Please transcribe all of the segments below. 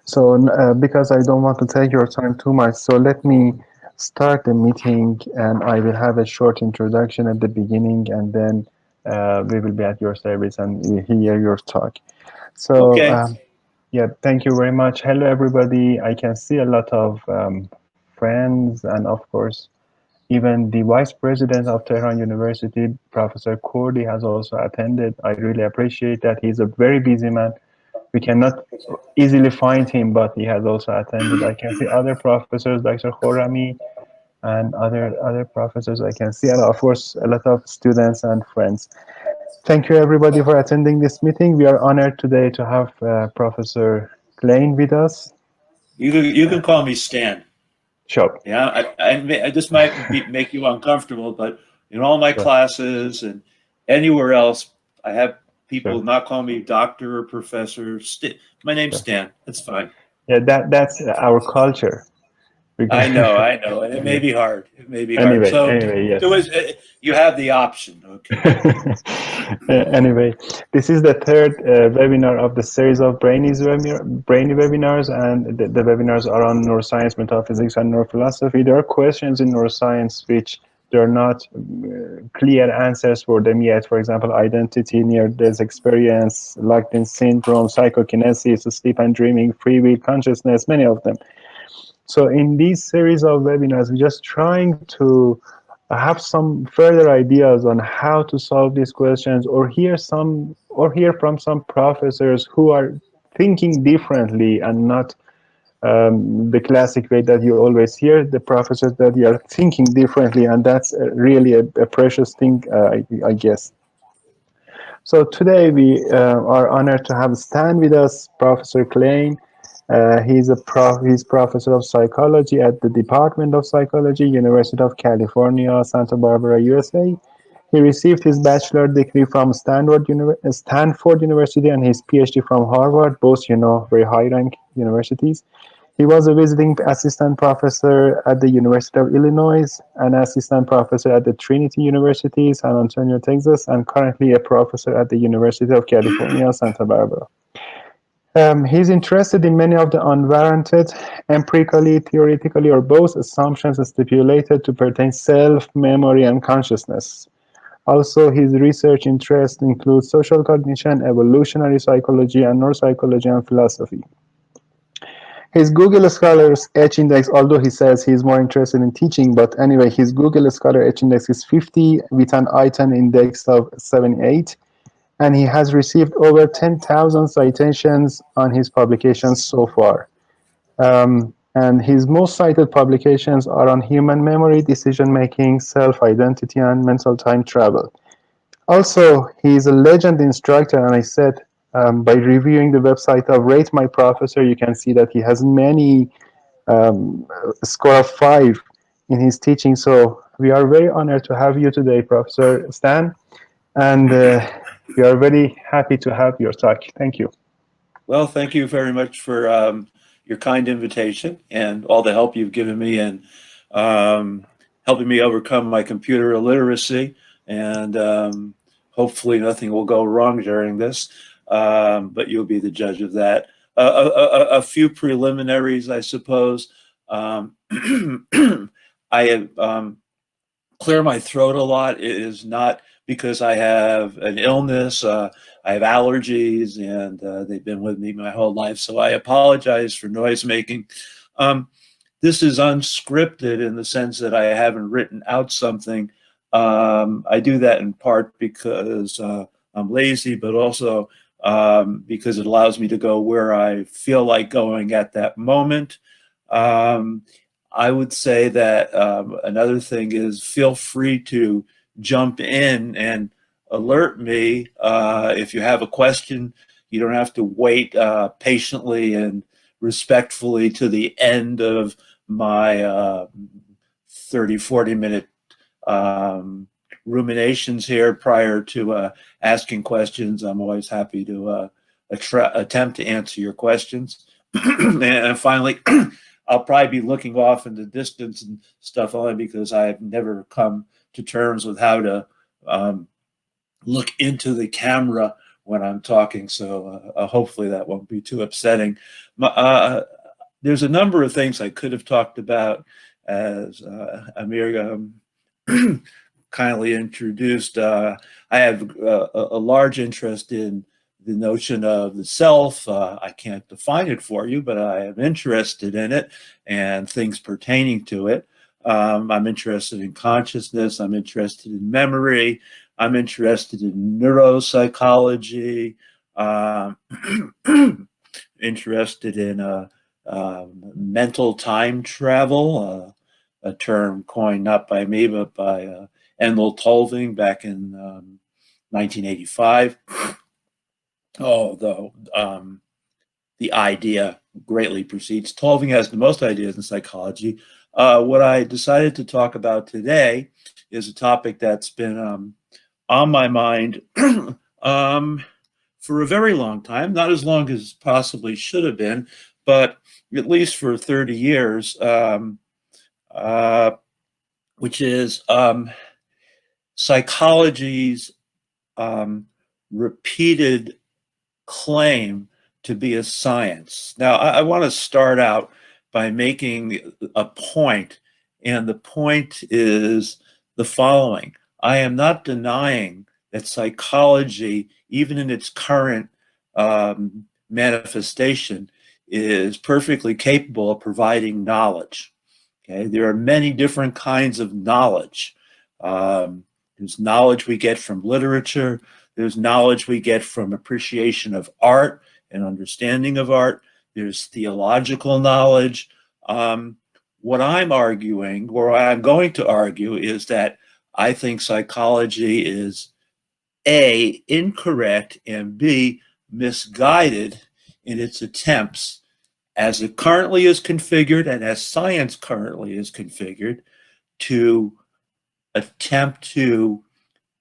So, because I don't want to take your time too much, so let me start the meeting, and I will have a short introduction at the beginning, and then we will be at your service and hear your talk. So, Okay. yeah, thank you very much. Hello, everybody. I can see a lot of friends, and of course, even the Vice President of Tehran University, Professor Kurdi, has also attended. I really appreciate that. He's a very busy man. We cannot easily find him, but he has also attended. I can see other professors, Dr. Khorami, and other professors. I can see, and of course, a lot of students and friends. Thank you, everybody, for attending this meeting. We are honored today to have Professor Klein with us. You can call me Stan. Sure. Yeah, I this might make you uncomfortable, but in all my Sure. classes and anywhere else, I have people Sure. not call me doctor or professor. My name's Sure. Stan. That's fine. Yeah, that's our culture. I know, and it may be hard. It may be hard. Anyway, So yes. you have the option. Okay. Anyway, this is the third webinar of the series of BrainEE webinars, and the webinars are on neuroscience, metaphysics, and neurophilosophy. There are questions in neuroscience which there are not clear answers for them yet. For example, identity, near-death experience, locked-in syndrome, psychokinesis, sleep and dreaming, free will, consciousness, many of them. So in these series of webinars, we're just trying to have some further ideas on how to solve these questions, or hear from some professors who are thinking differently and not the classic way that you always hear the professors that they are thinking differently, and that's really a precious thing, I guess. So today we are honored to have Stan with us, Professor Klein. He's professor of psychology at the Department of Psychology, University of California, Santa Barbara, USA. He received his bachelor degree from Stanford University and his PhD from Harvard, both, very high-ranked universities. He was a visiting assistant professor at the University of Illinois, an assistant professor at the Trinity University, San Antonio, Texas, and currently a professor at the University of California, Santa Barbara. He's interested in many of the unwarranted, empirically, theoretically, or both assumptions stipulated to pertain self, memory, and consciousness. Also, his research interests include social cognition, evolutionary psychology, and neuropsychology and philosophy. His Google Scholar's H index, although he says he's more interested in teaching, but anyway, his Google Scholar H index is 50 with an item index of 78, and he has received over 10,000 citations on his publications so far. And his most cited publications are on human memory, decision making, self identity, and mental time travel. Also, he is a legend instructor, and I said by reviewing the website of Rate My Professor, you can see that he has many score of 5 in his teaching. So we are very honored to have you today, Professor Stan, and we are very happy to have your talk. Thank you. Well, thank you very much for your kind invitation and all the help you've given me in helping me overcome my computer illiteracy. And hopefully nothing will go wrong during this, but you'll be the judge of that. A few preliminaries, I suppose. I have clear my throat a lot. It is not because I have an illness. I have allergies, and they've been with me my whole life. So I apologize for noise making. This is unscripted in the sense that I haven't written out something. I do that in part because I'm lazy, but also because it allows me to go where I feel like going at that moment. I would say that another thing is feel free to jump in and alert me if you have a question. You don't have to wait patiently and respectfully to the end of my 30, 40-minute ruminations here prior to asking questions. I'm always happy to attempt to answer your questions. And finally, I'll probably be looking off in the distance and stuff only because I've never come to terms with how to look into the camera when I'm talking. So hopefully that won't be too upsetting. There's a number of things I could have talked about, as Amir kindly introduced. I have a large interest in the notion of the self. I can't define it for you, but I am interested in it and things pertaining to it. I'm interested in consciousness. I'm interested in memory. I'm interested in neuropsychology. Interested in mental time travel, a term coined not by me, but by Emil Tolving back in 1985. Although the idea greatly precedes. Tolving has the most ideas in psychology. What I decided to talk about today is a topic that's been on my mind for a very long time, not as long as possibly should have been, but at least for 30 years, which is psychology's repeated claim to be a science. Now, I want to start out by making a point, and the point is the following. I am not denying that psychology, even in its current manifestation, is perfectly capable of providing knowledge. Okay, there are many different kinds of knowledge. There's knowledge we get from literature. There's knowledge we get from appreciation of art and understanding of art. There's theological knowledge. What I'm arguing, or I'm going to argue, is that I think psychology is A, incorrect, and B, misguided in its attempts, as it currently is configured and as science currently is configured, to attempt to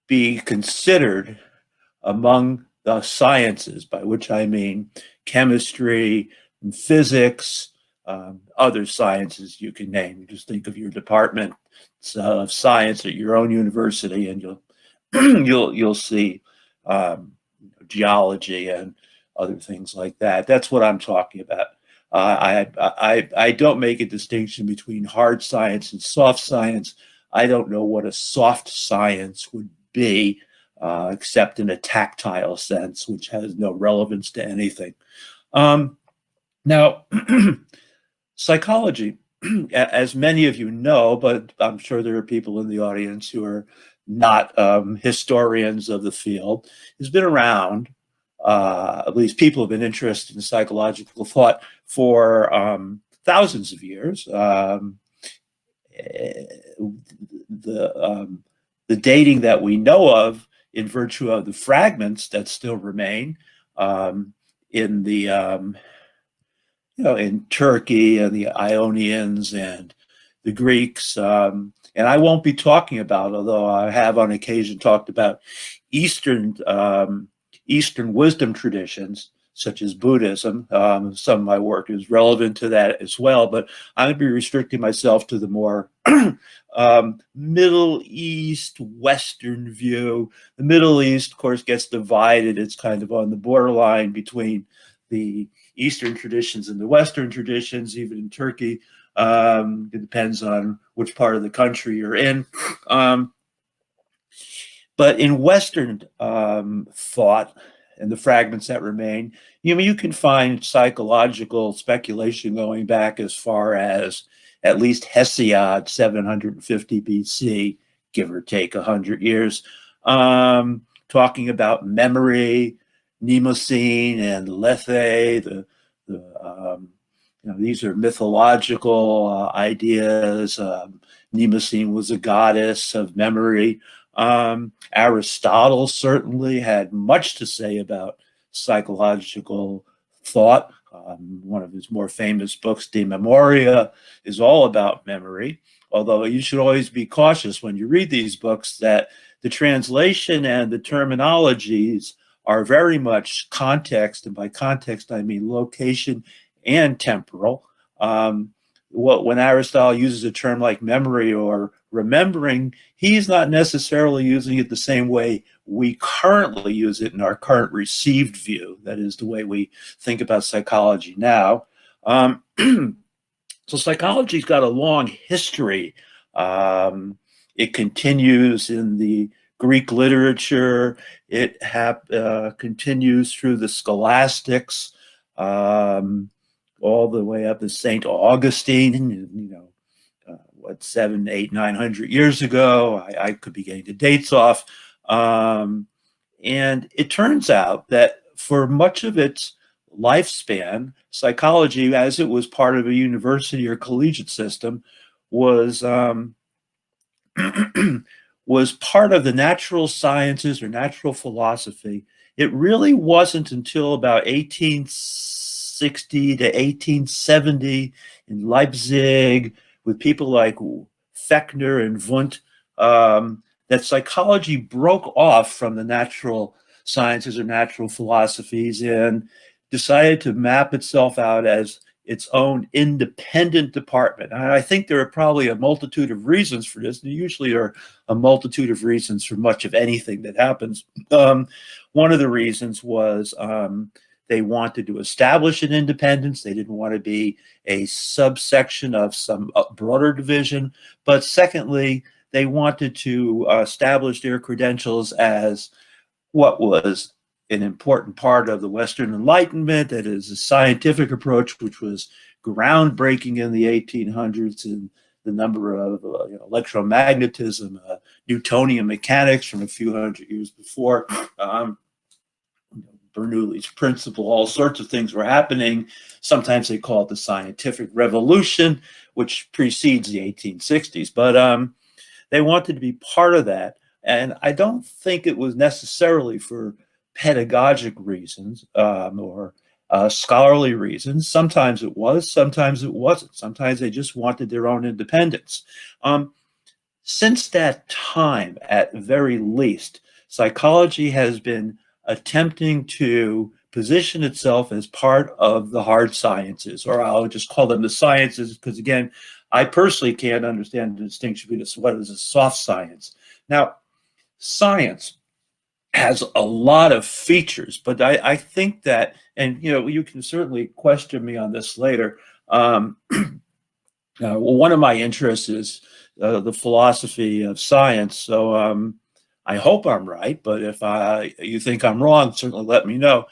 be considered among the sciences, by which I mean chemistry, and physics, other sciences you can name. You just think of your department of science at your own university, and you'll see geology and other things like that. That's what I'm talking about. I don't make a distinction between hard science and soft science. I don't know what a soft science would be, except in a tactile sense, which has no relevance to anything. Now, psychology, as many of you know, but I'm sure there are people in the audience who are not historians of the field, has been around. At least people have been interested in psychological thought for thousands of years. The dating that we know of, in virtue of the fragments that still remain in the in Turkey and the Ionians and the Greeks, and I won't be talking about, although I have on occasion talked about Eastern wisdom traditions, such as Buddhism. Some of my work is relevant to that as well, but I'm going to be restricting myself to the more Middle East, Western view. The Middle East, of course, gets divided. It's kind of on the borderline between the Eastern traditions and the Western traditions, even in Turkey. It depends on which part of the country you're in. But in Western thought and the fragments that remain, you can find psychological speculation going back as far as at least Hesiod, 750 BC, give or take 100 years, talking about memory, Mnemosyne and Lethe. These are mythological ideas. Mnemosyne was a goddess of memory. Aristotle certainly had much to say about psychological thought. One of his more famous books, De Memoria, is all about memory, although you should always be cautious when you read these books that the translation and the terminologies are very much context, and by context I mean location and temporal. When Aristotle uses a term like memory or remembering, he's not necessarily using it the same way we currently use it in our current received view. That is the way we think about psychology now. So psychology's got a long history. It continues in the Greek literature. It continues through the scholastics, all the way up to St. Augustine, 700, 800, 900 years ago. I could be getting the dates off. And it turns out that for much of its lifespan, psychology, as it was part of a university or collegiate system, was was part of the natural sciences or natural philosophy. It really wasn't until about 1860 to 1870 in Leipzig with people like Fechner and Wundt that psychology broke off from the natural sciences or natural philosophies and decided to map itself out as its own independent department. And I think there are probably a multitude of reasons for this. There usually are a multitude of reasons for much of anything that happens. One of the reasons was they wanted to establish an independence. They didn't want to be a subsection of some broader division. But secondly, they wanted to establish their credentials as what was an important part of the Western Enlightenment, that is a scientific approach, which was groundbreaking in the 1800s in the number of electromagnetism, Newtonian mechanics from a few hundred years before, Bernoulli's principle, all sorts of things were happening. Sometimes they call it the scientific revolution, which precedes the 1860s. But they wanted to be part of that. And I don't think it was necessarily for pedagogic reasons or scholarly reasons. Sometimes it was, sometimes it wasn't. Sometimes they just wanted their own independence. Since that time, at very least, psychology has been attempting to position itself as part of the hard sciences, or I'll just call them the sciences, because again, I personally can't understand the distinction between what is a soft science. Now, science has a lot of features, but I think that, and you can certainly question me on this later. Well, one of my interests is the philosophy of science. So I hope I'm right, but if you think I'm wrong, certainly let me know.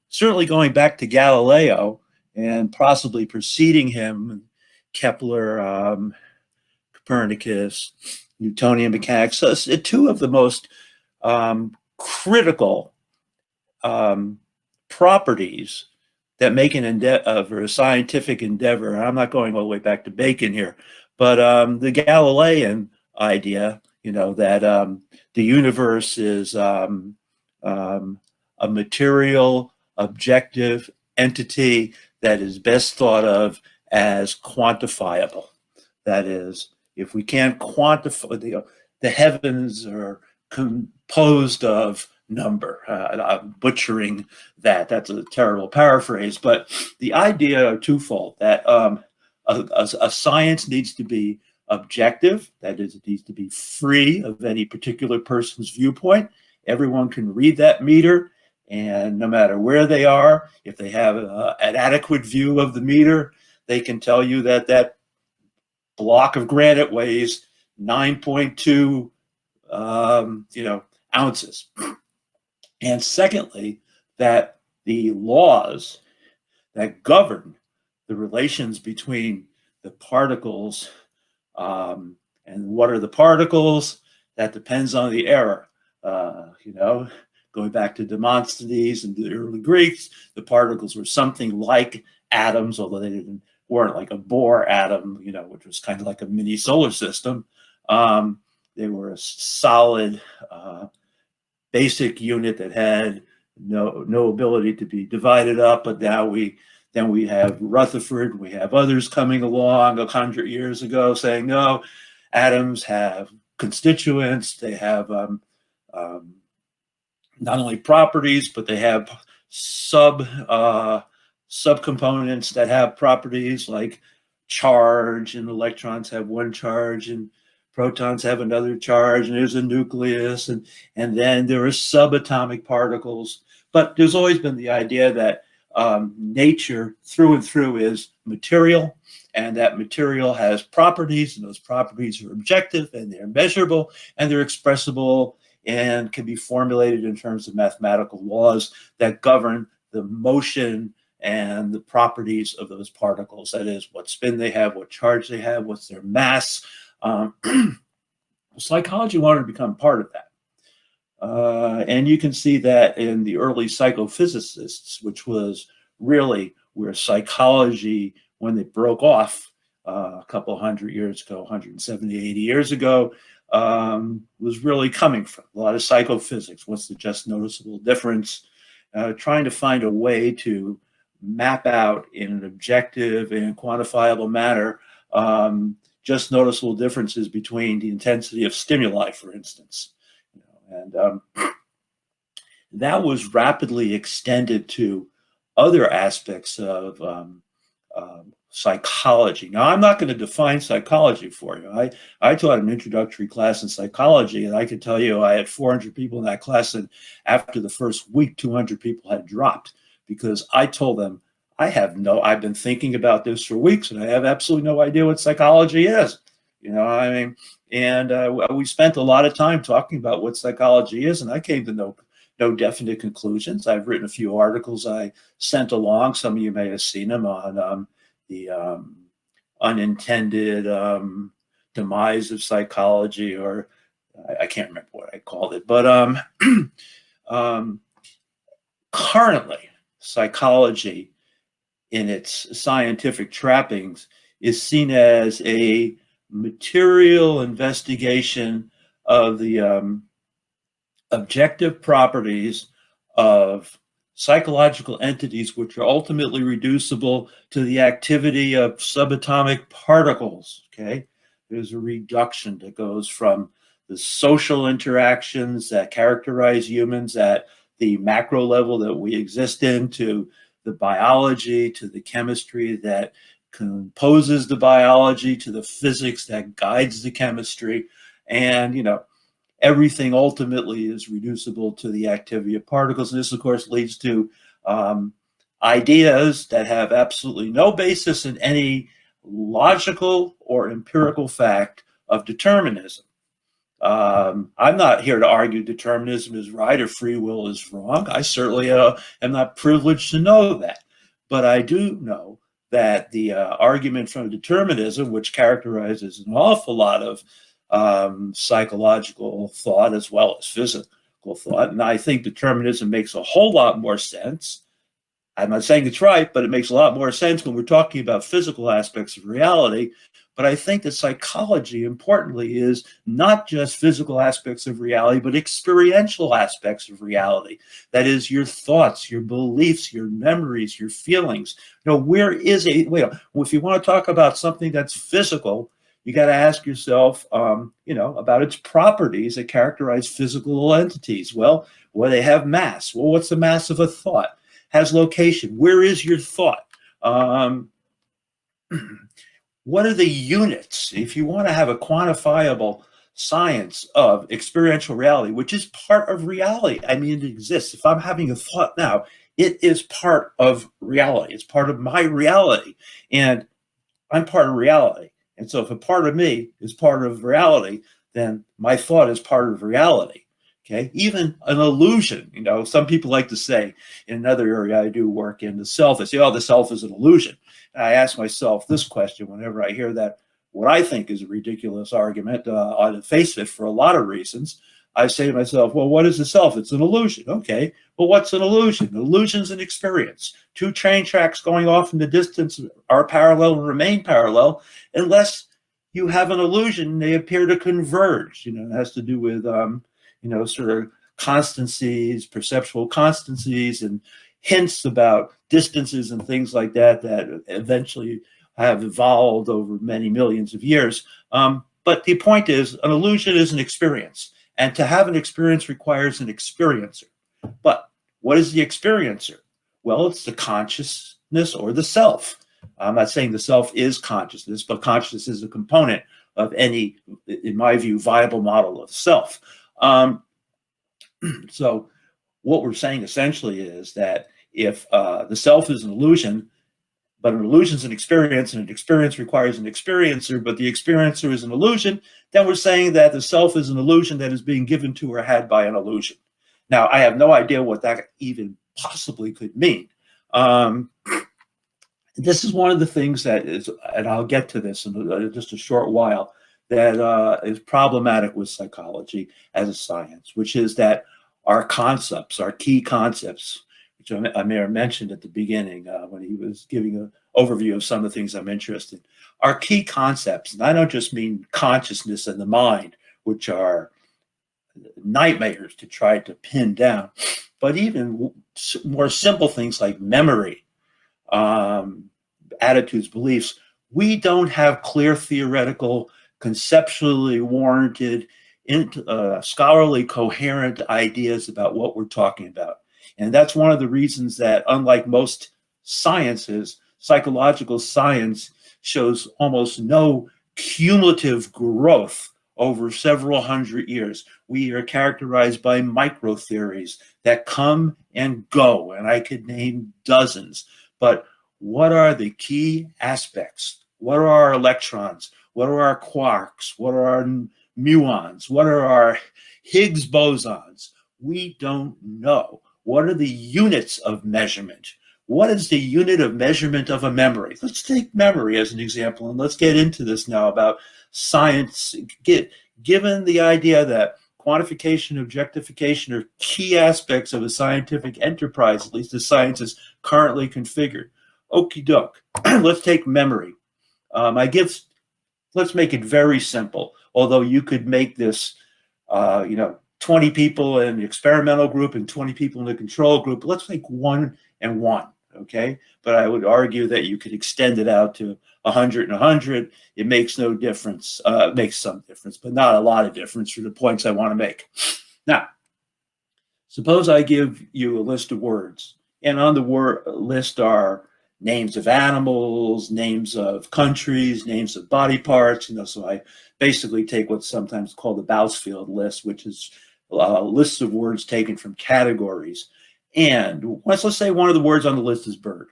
Certainly going back to Galileo and possibly preceding him, Kepler, Copernicus, Newtonian mechanics, so two of the most critical properties that make an endeavor, a scientific endeavor. And I'm not going all the way back to Bacon here, but the Galilean idea, that the universe is a material, objective entity that is best thought of as quantifiable. That is, if we can't quantify, the heavens are composed of number. I'm butchering that. That's a terrible paraphrase, but the idea are twofold, that a science needs to be objective, that is, it needs to be free of any particular person's viewpoint. Everyone can read that meter, and no matter where they are, if they have an adequate view of the meter, they can tell you that that block of granite weighs 9.2 ounces. And secondly, that the laws that govern the relations between the particles and what are the particles, that depends on the era. Going back to Demosthenes and the early Greeks, the particles were something like atoms, although they weren't like a Bohr atom, which was kind of like a mini solar system. They were a solid basic unit that had no ability to be divided up. But now we have Rutherford, we have others coming along 100 years ago saying, no, atoms have constituents, they have not only properties, but they have subcomponents that have properties like charge, and electrons have one charge and protons have another charge, and there's a nucleus, and then there are subatomic particles. But there's always been the idea that nature through and through is material, and that material has properties, and those properties are objective, and they're measurable, and they're expressible, and can be formulated in terms of mathematical laws that govern the motion and the properties of those particles. That is, what spin they have, what charge they have, what's their mass. Psychology wanted to become part of that. And you can see that in the early psychophysicists, which was really where psychology, when they broke off a couple hundred years ago, 170, 80 years ago, was really coming from. A lot of psychophysics. What's the just noticeable difference? Trying to find a way to map out in an objective and quantifiable manner just noticeable differences between the intensity of stimuli, for instance. And that was rapidly extended to other aspects of psychology. Now, I'm not going to define psychology for you. I taught an introductory class in psychology, and I can tell you I had 400 people in that class, and after the first week, 200 people had dropped because I told them, I've been thinking about this for weeks, and I have absolutely no idea what psychology is. You know, I mean, and we spent a lot of time talking about what psychology is, and I came to no definite conclusions. I've written a few articles I sent along. Some of you may have seen them on the unintended demise of psychology, or I can't remember what I called it. But currently, psychology in its scientific trappings is seen as a material investigation of the objective properties of psychological entities, which are ultimately reducible to the activity of subatomic particles. Okay, there's a reduction that goes from the social interactions that characterize humans at the macro level that we exist in, to the biology, to the chemistry that composes the biology, to the physics that guides the chemistry. And, you know, everything ultimately is reducible to the activity of particles. And this, of course, leads to ideas that have absolutely no basis in any logical or empirical fact of determinism. I'm not here to argue determinism is right or free will is wrong. I certainly am not privileged to know that. But I do know that the argument from determinism, which characterizes an awful lot of psychological thought as well as physical thought, and I think determinism makes a whole lot more sense. I'm not saying it's right, but it makes a lot more sense when we're talking about physical aspects of reality. But I think that psychology, importantly, is not just physical aspects of reality, but experiential aspects of reality. That is, your thoughts, your beliefs, your memories, your feelings. You know, where is a, well, if you want to talk about something that's physical, you got to ask yourself, you know, about its properties that characterize physical entities. Well, they have mass. Well, what's the mass of a thought? Has location. Where is your thought? What are the units? If you want to have a quantifiable science of experiential reality, which is part of reality, I mean, it exists. If I'm having a thought now, it is part of reality. It's part of my reality. And I'm part of reality. And so if a part of me is part of reality, then my thought is part of reality. Okay, even an illusion, you know, some people like to say in another area I do work in, the self, they say, oh, the self is an illusion. And I ask myself this question whenever I hear that, what I think is a ridiculous argument on the face of it for a lot of reasons. I say to myself, well, what is the self? It's an illusion. Okay, but what's an illusion? An illusion's an experience. Two train tracks going off in the distance are parallel and remain parallel unless you have an illusion, they appear to converge. You know, it has to do with you know, sort of constancies, perceptual constancies, and hints about distances and things like that that eventually have evolved over many millions of years. But the point is, an illusion is an experience. And to have an experience requires an experiencer. But what is the experiencer? Well, it's the conscious consciousness or the self. I'm not saying the self is consciousness, but consciousness is a component of any, in my view, viable model of self. So what we're saying essentially is that if the self is an illusion, but an illusion is an experience, and an experience requires an experiencer, but the experiencer is an illusion, then we're saying that the self is an illusion that is being given to or had by an illusion. Now, I have no idea what that even possibly could mean. This is one of the things that is, and I'll get to this in just a short while, that is problematic with psychology as a science, which is that our concepts, our key concepts, which Amir mentioned at the beginning when he was giving an overview of some of the things I'm interested in, our key concepts, and I don't just mean consciousness and the mind, which are nightmares to try to pin down, but even more simple things like memory, attitudes, beliefs. We don't have clear theoretical, conceptually warranted, scholarly, coherent ideas about what we're talking about. And that's one of the reasons that, unlike most sciences, psychological science shows almost no cumulative growth over several hundred years. We are characterized by micro theories that come and go, and I could name dozens. But what are the key aspects? What are our electrons? What are our quarks? What are our muons? What are our Higgs bosons? We don't know. What are the units of measurement? What is the unit of measurement of a memory? Let's take memory as an example, and let's get into this now about science. Given the idea that quantification, objectification are key aspects of a scientific enterprise, at least as science is currently configured. Okie doke. Let's take memory. Let's make it very simple, although you could make this, 20 people in the experimental group and 20 people in the control group. Let's make 1 and 1, okay? But I would argue that you could extend it out to 100 and 100. It makes no difference. It makes some difference, but not a lot of difference for the points I want to make. Now, suppose I give you a list of words, and on the word list are names of animals, names of countries, names of body parts. So I basically take what's sometimes called the Bousfield list, which is lists of words taken from categories. And let's say one of the words on the list is bird.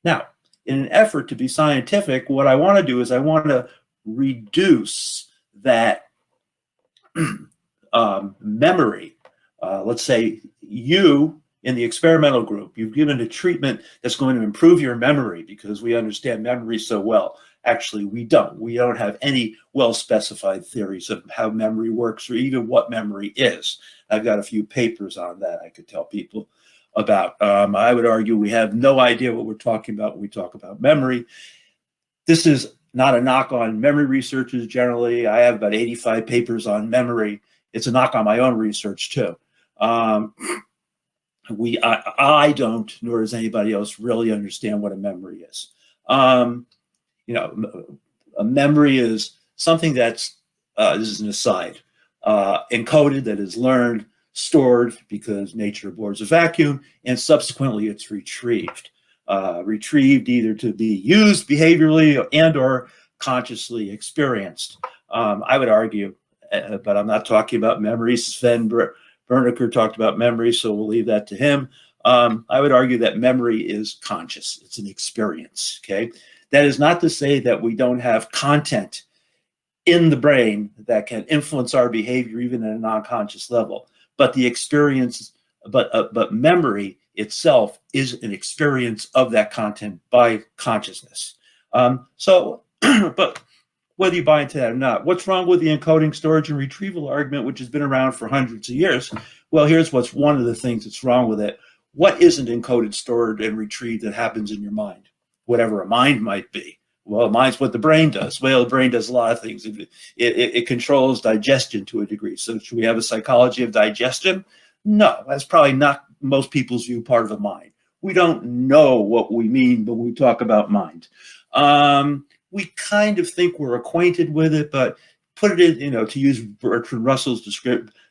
Now, in an effort to be scientific, what I want to do is I want to reduce that memory. Let's say you, in the experimental group, you've given a treatment that's going to improve your memory because we understand memory so well. Actually, we don't. We don't have any well-specified theories of how memory works or even what memory is. I've got a few papers on that I could tell people about. I would argue we have no idea what we're talking about when we talk about memory. This is not a knock on memory researchers generally. I have about 85 papers on memory. It's a knock on my own research too. I don't, nor does anybody else, really understand what a memory is. A memory is something that's, this is an aside, encoded, that is learned, stored because nature abhors a vacuum, and subsequently it's retrieved. Retrieved either to be used behaviorally and or consciously experienced. I would argue, but I'm not talking about memories. Sven Berneker talked about memory, so we'll leave that to him. I would argue that memory is conscious. It's an experience, okay? That is not to say that we don't have content in the brain that can influence our behavior even at a non-conscious level. But the experience, but memory itself is an experience of that content by consciousness. But whether you buy into that or not, what's wrong with the encoding, storage, and retrieval argument, which has been around for hundreds of years? Well, here's what's one of the things that's wrong with it. What isn't encoded, stored, and retrieved that happens in your mind? Whatever a mind might be. Well, mind's what the brain does. Well, the brain does a lot of things. It controls digestion to a degree. So should we have a psychology of digestion? No, that's probably not most people's view part of the mind. We don't know what we mean when we talk about mind. We kind of think we're acquainted with it, but put it in, to use Bertrand Russell's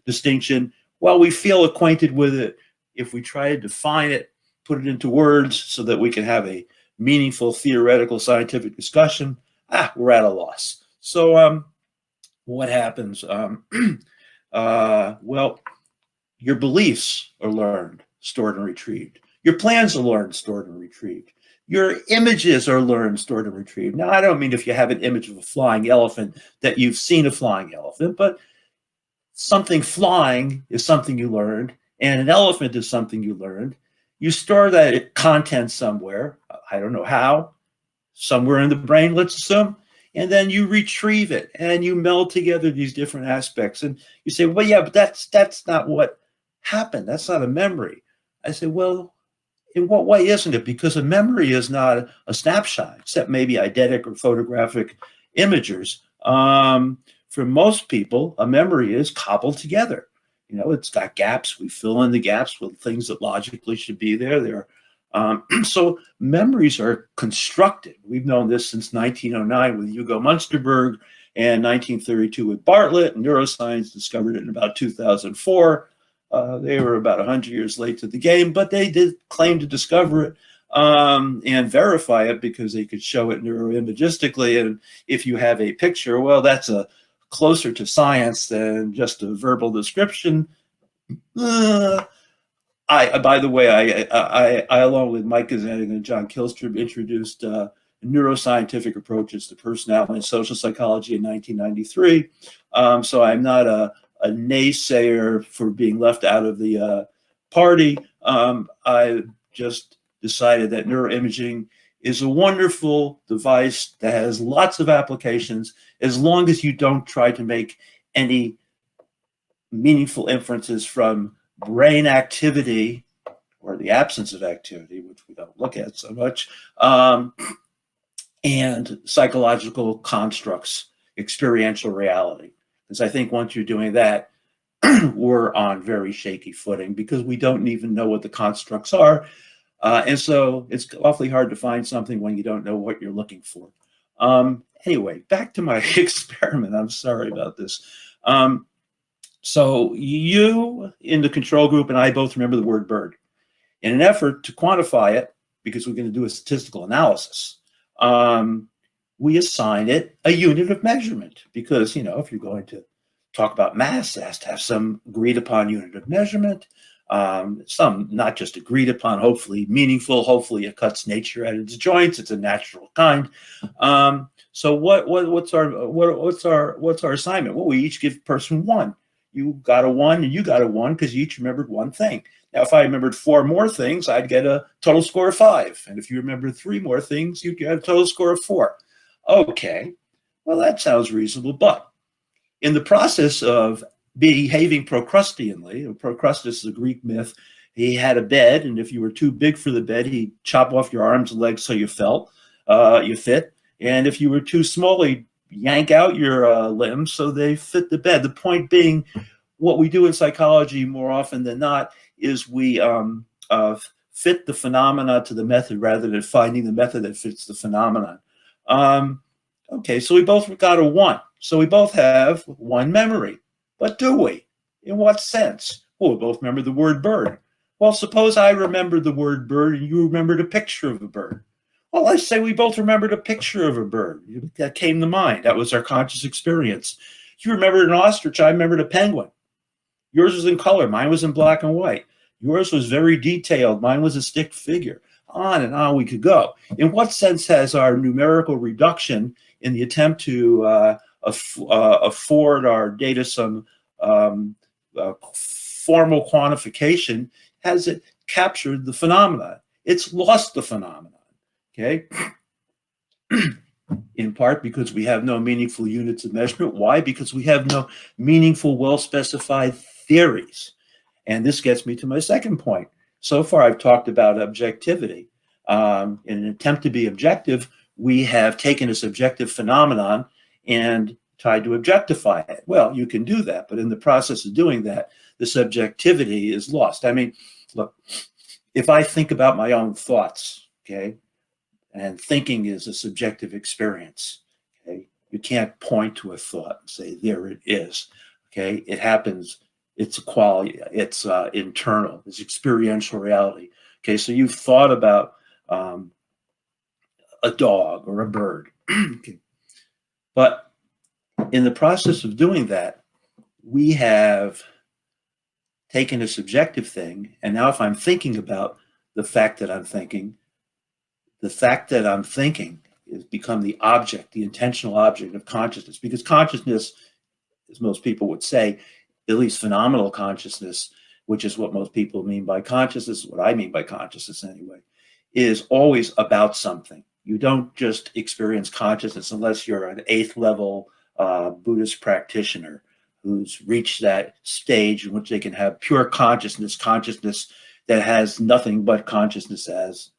distinction, well, we feel acquainted with it. If we try to define it, put it into words so that we can have a meaningful theoretical scientific discussion, we're at a loss. So what happens? Well, your beliefs are learned, stored, and retrieved. Your plans are learned, stored, and retrieved. Your images are learned, stored, and retrieved. Now, I don't mean if you have an image of a flying elephant that you've seen a flying elephant, but something flying is something you learned, and an elephant is something you learned. You store that content somewhere, I don't know how, somewhere in the brain, let's assume, and then you retrieve it and you meld together these different aspects. And you say, well, yeah, but that's not what happened. That's not a memory. I say, well, in what way isn't it? Because a memory is not a snapshot, except maybe eidetic or photographic imagers. For most people, a memory is cobbled together. You know, it's got gaps. We fill in the gaps with things that logically should be there. So memories are constructed. We've known this since 1909 with Hugo Munsterberg and 1932 with Bartlett, and neuroscience discovered it in about 2004. They were about 100 years late to the game, but they did claim to discover it and verify it because they could show it neuroimagistically. And if you have a picture, well, that's closer to science than just a verbal description. By the way, I along with Mike Gazzaniga and John Kilstrup, introduced neuroscientific approaches to personality and social psychology in 1993. So I'm not a naysayer for being left out of the party. I just decided that neuroimaging is a wonderful device that has lots of applications, as long as you don't try to make any meaningful inferences from brain activity or the absence of activity, which we don't look at so much, and psychological constructs, experiential reality. Because I think once you're doing that, we're on very shaky footing because we don't even know what the constructs are. And so it's awfully hard to find something when you don't know what you're looking for. Anyway, back to my experiment. I'm sorry about this. So you in the control group and I both remember the word bird. In an effort to quantify it, because we're going to do a statistical analysis, we assign it a unit of measurement because, you know, if you're going to talk about mass, it has to have some agreed upon unit of measurement, some not just agreed upon, hopefully meaningful, hopefully it cuts nature at its joints, it's a natural kind. So what's our assignment? Well, we each give person one. You got a one and you got a one because you each remembered one thing. Now, if I remembered 4 more things, I'd get a total score of 5. And if you remember 3 more things, you'd get a total score of 4. Okay, well, that sounds reasonable. But in the process of behaving Procrusteanly, Procrustes is a Greek myth. He had a bed, and if you were too big for the bed, he'd chop off your arms and legs so you fit. And if you were too small, he'd yank out your limbs so they fit the bed. The point being, what we do in psychology more often than not is we fit the phenomena to the method rather than finding the method that fits the phenomenon. Okay, so we both got a 1. So we both have one memory. But do we? In what sense? Well, we both remember the word bird. Well, suppose I remembered the word bird and you remembered a picture of a bird. Well, let's say we both remembered a picture of a bird. That came to mind. That was our conscious experience. You remembered an ostrich. I remembered a penguin. Yours was in color. Mine was in black and white. Yours was very detailed. Mine was a stick figure. On and on we could go. In what sense has our numerical reduction in the attempt to afford our data some formal quantification, has it captured the phenomenon? It's lost the phenomenon, okay? In part because we have no meaningful units of measurement. Why? Because we have no meaningful, well-specified theories. And this gets me to my second point. So far, I've talked about objectivity. In an attempt to be objective, we have taken a subjective phenomenon and tried to objectify it. Well, you can do that, but in the process of doing that, the subjectivity is lost. I mean, look, if I think about my own thoughts, okay, and thinking is a subjective experience, okay, you can't point to a thought and say, there it is, okay? It happens, it's a quality, it's internal, it's experiential reality. Okay, so you've thought about a dog or a bird. Okay. But in the process of doing that, we have taken a subjective thing, and now if I'm thinking about the fact that I'm thinking, the fact that I'm thinking has become the object, the intentional object of consciousness, because consciousness, as most people would say, at least phenomenal consciousness, which is what most people mean by consciousness, what I mean by consciousness anyway, is always about something. You don't just experience consciousness unless you're an 8th level Buddhist practitioner who's reached that stage in which they can have pure consciousness, consciousness that has nothing but consciousness as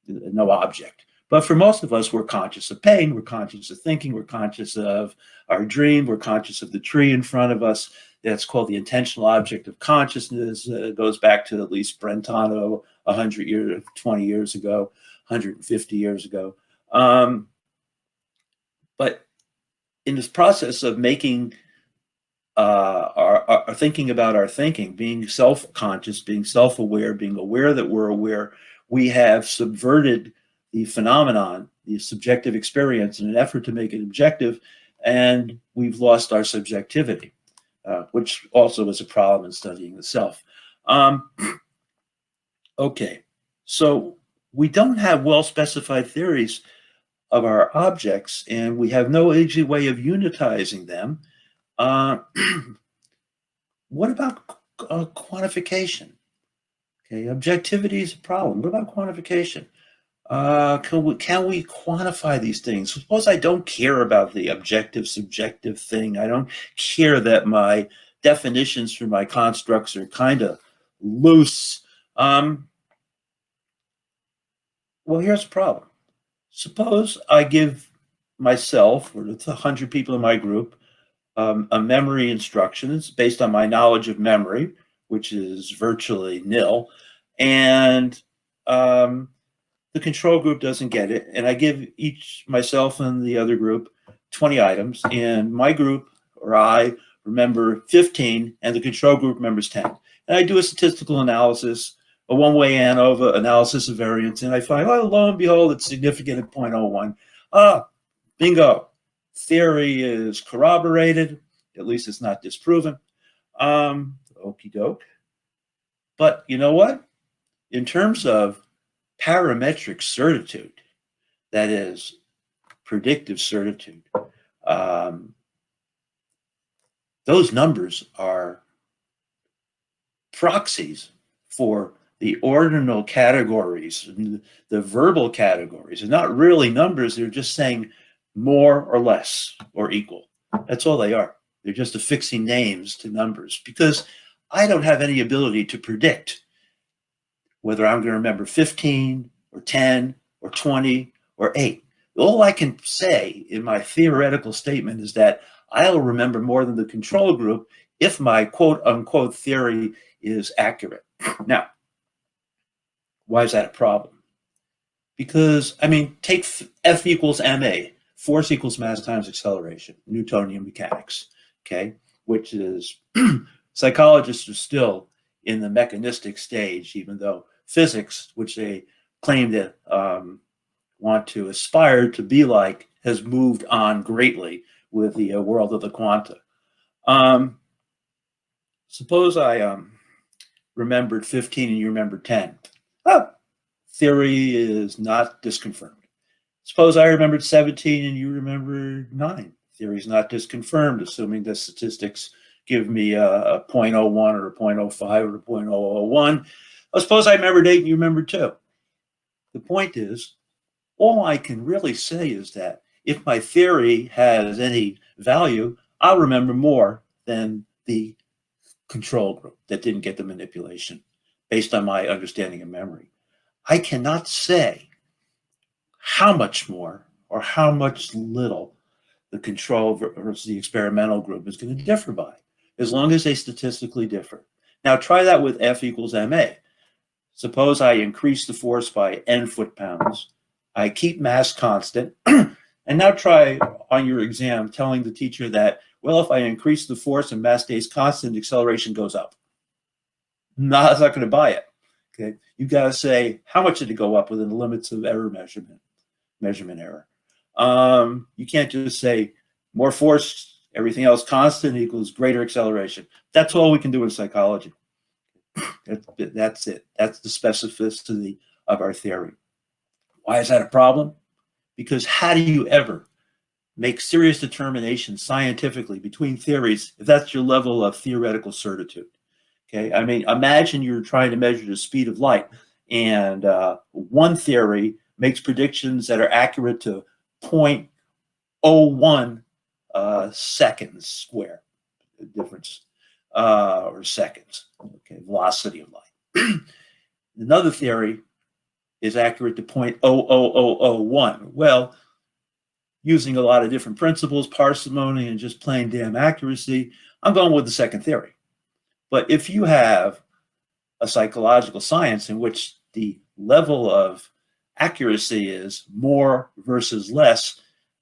no object. But for most of us, we're conscious of pain, we're conscious of thinking, we're conscious of our dream, we're conscious of the tree in front of us. That's called the intentional object of consciousness. It goes back to at least Brentano 100 years, 20 years ago, 150 years ago. But in this process of making our thinking about our thinking, being self-conscious, being self-aware, being aware that we're aware, we have subverted the phenomenon, the subjective experience, in an effort to make it objective, and we've lost our subjectivity, which also is a problem in studying the self. Okay, so we don't have well-specified theories of our objects, and we have no easy way of unitizing them. What about quantification? Okay, objectivity is a problem. What about quantification? Can we quantify these things? Suppose I don't care about the objective subjective thing. I don't care that my definitions for my constructs are kind of loose. Well, here's the problem. Suppose I give myself or the 100 people in my group a memory instructions based on my knowledge of memory, which is virtually nil, and the control group doesn't get it, and I give each, myself and the other group, 20 items, and my group, or I, remember 15, and the control group remembers 10. And I do a statistical analysis, a one-way ANOVA analysis of variance, and I find, oh, lo and behold, it's significant at 0.01. Ah, bingo. Theory is corroborated, at least it's not disproven. Okie doke. But you know what? In terms of parametric certitude, that is predictive certitude, those numbers are proxies for the ordinal categories, the verbal categories. They're not really numbers, they're just saying more or less or equal. That's all they are. They're just affixing names to numbers, because I don't have any ability to predict whether I'm going to remember 15 or 10 or 20 or 8. All I can say in my theoretical statement is that I'll remember more than the control group if my quote unquote theory is accurate. Now, why is that a problem? Because, I mean, take F equals ma, force equals mass times acceleration, Newtonian mechanics, okay, which is, psychologists are still in the mechanistic stage, even though physics, which they claim to want to aspire to be like, has moved on greatly with the world of the quanta. Suppose I remembered 15 and you remembered 10. Oh, theory is not disconfirmed. Suppose I remembered 17 and you remembered 9. Theory is not disconfirmed, assuming the statistics give me a 0.01 or a 0.05 or a 0.001. I suppose I remembered 8 and you remembered 2. The point is, all I can really say is that if my theory has any value, I'll remember more than the control group that didn't get the manipulation based on my understanding of memory. I cannot say how much more or how much little the control versus the experimental group is going to differ by, as long as they statistically differ. Now try that with F equals ma. Suppose I increase the force by n foot-pounds. I keep mass constant. And now try on your exam telling the teacher that, well, if I increase the force and mass stays constant, acceleration goes up. No, it's not going to buy it. Okay, you got to say how much did it go up within the limits of error measurement error. You can't just say more force, everything else constant equals greater acceleration. That's all we can do in psychology. That's it. That's the specificity of our theory. Why is that a problem? Because how do you ever make serious determinations scientifically between theories if that's your level of theoretical certitude? Okay, I mean, imagine you're trying to measure the speed of light, and one theory makes predictions that are accurate to 0.01 seconds square difference, or seconds, okay, velocity of light. Another theory is accurate to 0.00001. Well, using a lot of different principles, parsimony, and just plain damn accuracy, I'm going with the second theory. But if you have a psychological science in which the level of accuracy is more versus less,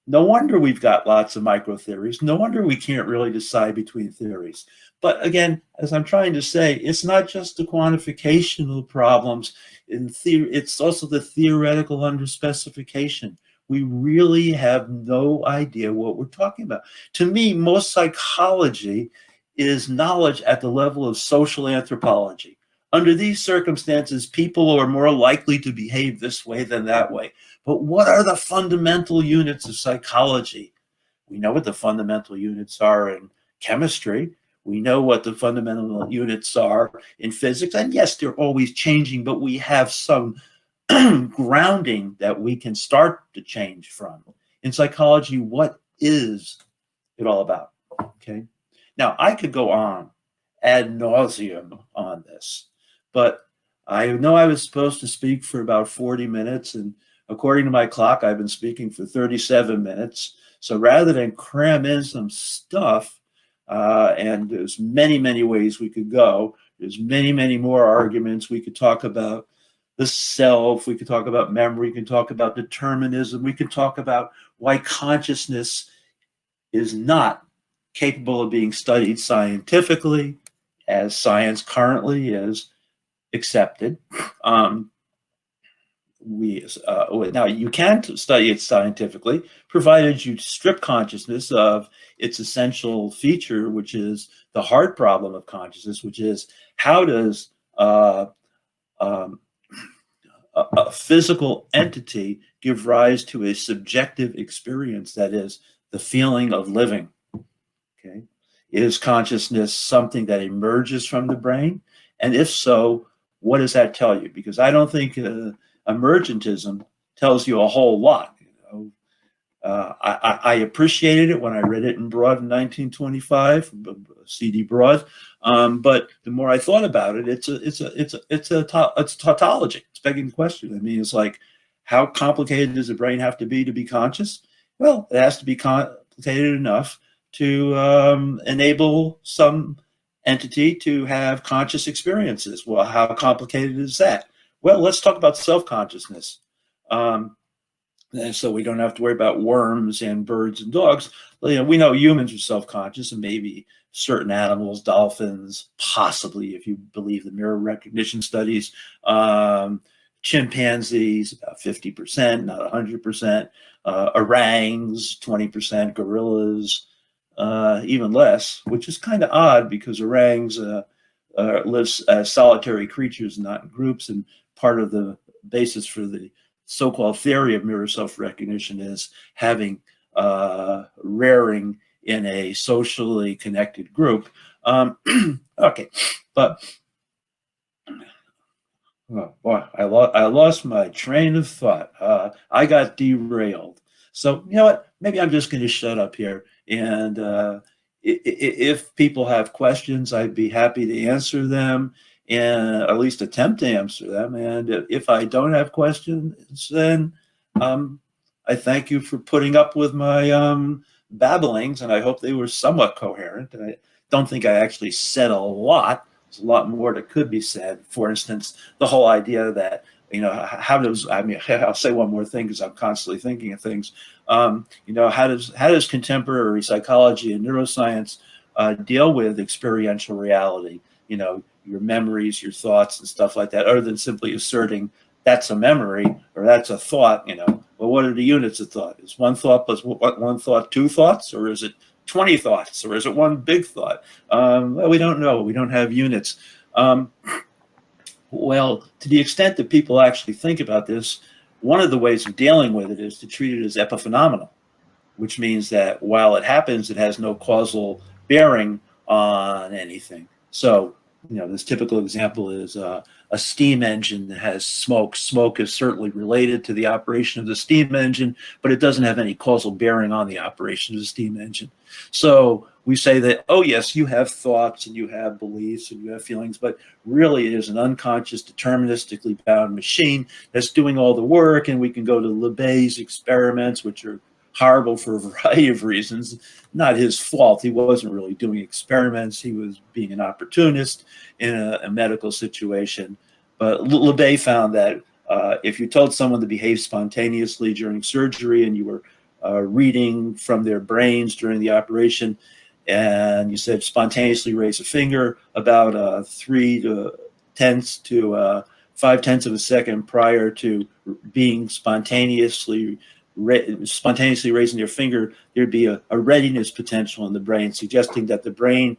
no wonder we've got lots of micro theories. No wonder we can't really decide between theories. But again, as I'm trying to say, it's not just the quantification of problems in theory, it's also the theoretical underspecification. We really have no idea what we're talking about. To me, most psychology is knowledge at the level of social anthropology. Under these circumstances, people are more likely to behave this way than that way. But what are the fundamental units of psychology? We know what the fundamental units are in chemistry. We know what the fundamental units are in physics. And yes, they're always changing, but we have some grounding that we can start to change from. In psychology, what is it all about? Okay. Now, I could go on ad nauseum on this, but I know I was supposed to speak for about 40 minutes, and according to my clock, I've been speaking for 37 minutes. So rather than cram in some stuff, and there's many, many ways we could go, there's many, many more arguments. We could talk about the self, we could talk about memory, we can talk about determinism, we could talk about why consciousness is not capable of being studied scientifically as science currently is accepted. Now you can study it scientifically, provided you strip consciousness of its essential feature, which is the hard problem of consciousness, which is how does a physical entity give rise to a subjective experience, that is the feeling of living? Okay. Is consciousness something that emerges from the brain? And if so, what does that tell you? Because I don't think emergentism tells you a whole lot. You know, I appreciated it when I read it in Broad in 1925, C.D. Broad. But the more I thought about it, it's a tautology. It's begging the question. I mean, it's like, how complicated does the brain have to be conscious? Well, it has to be complicated enough to enable some entity to have conscious experiences. Well, how complicated is that? Well, let's talk about self-consciousness. And so we don't have to worry about worms and birds and dogs. You know, we know humans are self-conscious, and maybe certain animals, dolphins, possibly, if you believe the mirror recognition studies, chimpanzees, about 50%, not 100%, orangs, 20%, gorillas, even less, which is kind of odd because orangs live as solitary creatures, not in groups, and part of the basis for the so-called theory of mirror self-recognition is having rearing in a socially connected group. Okay, but oh boy, I lost my train of thought. I got derailed. So you know what? Maybe I'm just going to shut up here. And if people have questions, I'd be happy to answer them, and at least attempt to answer them. And if I don't have questions, then I thank you for putting up with my babblings, and I hope they were somewhat coherent. I don't think I actually said a lot. There's a lot more that could be said. For instance, the whole idea that, you know, how does, I mean, I'll say one more thing because I'm constantly thinking of things. You know, how does contemporary psychology and neuroscience deal with experiential reality? you know, your memories, your thoughts and stuff like that, other than simply asserting that's a memory or that's a thought, you know. Well, what are the units of thought? Is one thought plus one thought 2 thoughts, or is it 20 thoughts, or is it one big thought? Well, we don't know. We don't have units. Well, to the extent that people actually think about this, one of the ways of dealing with it is to treat it as epiphenomenal, which means that while it happens, it has no causal bearing on anything. So, you know, this typical example is a steam engine that has smoke. Smoke is certainly related to the operation of the steam engine, but it doesn't have any causal bearing on the operation of the steam engine. So we say that, oh, yes, you have thoughts and you have beliefs and you have feelings, but really it is an unconscious, deterministically bound machine that's doing all the work. And we can go to Lebes's experiments, which are horrible for a variety of reasons. Not his fault. He wasn't really doing experiments. He was being an opportunist in a medical situation. But Lebes found that if you told someone to behave spontaneously during surgery and you were reading from their brains during the operation, and you said spontaneously raise a finger about 3 tenths to 5 tenths of a second prior to being spontaneously raising your finger, there'd be a readiness potential in the brain, suggesting that the brain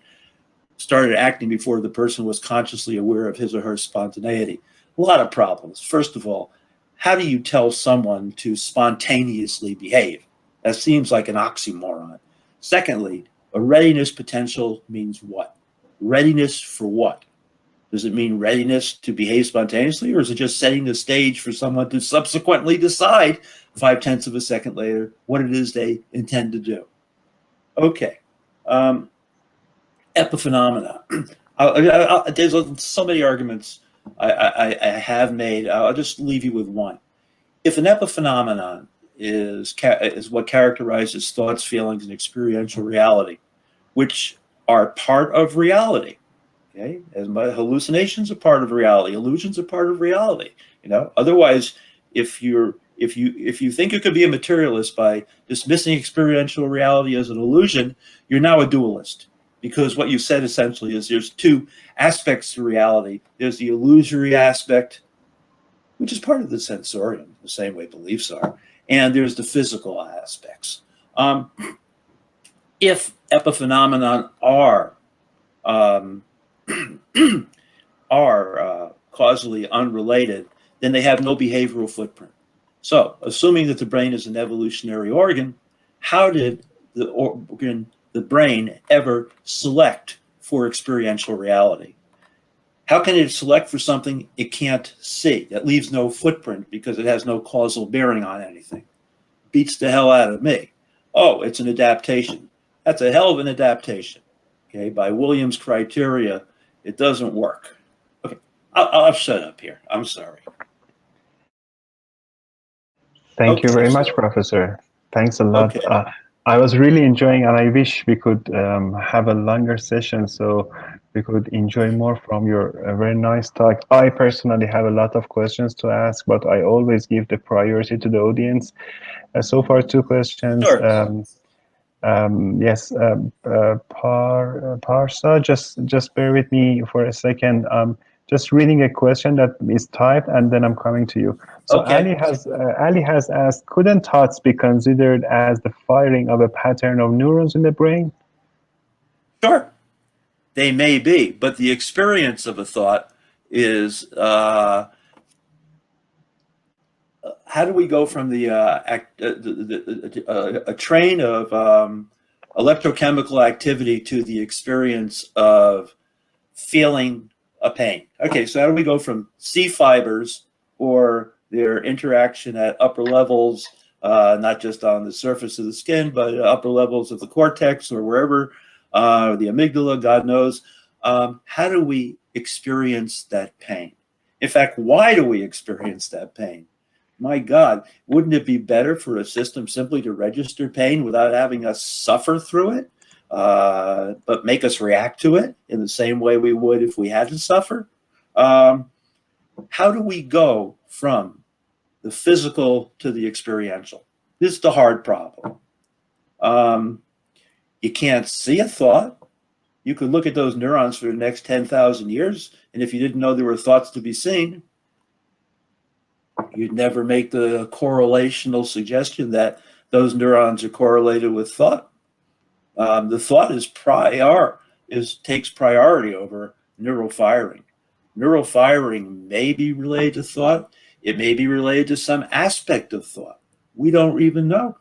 started acting before the person was consciously aware of his or her spontaneity. A lot of problems. First of all, how do you tell someone to spontaneously behave? That seems like an oxymoron. Secondly, a readiness potential means what? Readiness for what? Does it mean readiness to behave spontaneously, or is it just setting the stage for someone to subsequently decide 5 tenths of a second later what it is they intend to do? Okay. Epiphenomena. There's so many arguments I have made. I'll just leave you with one. If an epiphenomenon is what characterizes thoughts, feelings, and experiential reality, which are part of reality, okay, as my hallucinations are part of reality, illusions are part of reality. You know, otherwise, if you think you could be a materialist by dismissing experiential reality as an illusion, you're now a dualist. Because what you said essentially is there's 2 aspects to reality. There's the illusory aspect, which is part of the sensorium, the same way beliefs are, and there's the physical aspects. If epiphenomenon are causally unrelated, then they have no behavioral footprint. So, assuming that the brain is an evolutionary organ, how did the brain ever select for experiential reality? How can it select for something it can't see, that leaves no footprint because it has no causal bearing on anything? Beats the hell out of me. Oh, it's an adaptation. That's a hell of an adaptation. Okay, by Williams' criteria, it doesn't work. Okay, I'll shut up here. I'm sorry. Thank you very much, Professor. Thanks a lot. Okay. I was really enjoying, and I wish we could have a longer session so we could enjoy more from your very nice talk. I personally have a lot of questions to ask, but I always give the priority to the audience. So far, 2 questions. Sure. Yes, Parsa, just bear with me for a second. Just reading a question that is typed, and then I'm coming to you. So Okay. Ali has asked, couldn't thoughts be considered as the firing of a pattern of neurons in the brain? Sure. They may be, but the experience of a thought is how do we go from a train of electrochemical activity to the experience of feeling a pain? Okay, so how do we go from C fibers or their interaction at upper levels, not just on the surface of the skin, but upper levels of the cortex or wherever, the amygdala, God knows. How do we experience that pain? In fact, why do we experience that pain? My God, wouldn't it be better for a system simply to register pain without having us suffer through it, but make us react to it in the same way we would if we had to suffer? How do we go from the physical to the experiential? This is the hard problem. You can't see a thought. you could look at those neurons for the next 10,000 years, and if you didn't know there were thoughts to be seen, you'd never make the correlational suggestion that those neurons are correlated with thought. The thought takes priority over neural firing. Neural firing may be related to thought. It may be related to some aspect of thought. We don't even know.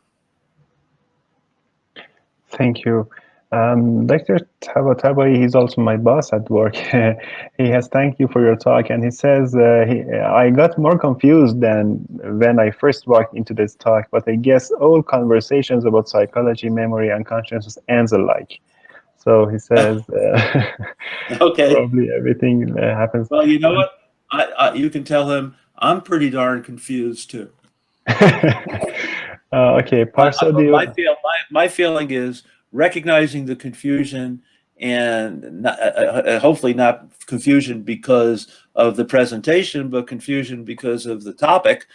Thank you. Dr. Tabatabai, he's also my boss at work. He has thanked you for your talk, and he says, I got more confused than when I first walked into this talk, but I guess all conversations about psychology, memory, and consciousness ends alike. So he says, Okay. probably everything happens. Well, you know what? You can tell him I'm pretty darn confused too. Okay, Parsa, do you... My feeling is recognizing the confusion, and hopefully not confusion because of the presentation, but confusion because of the topic.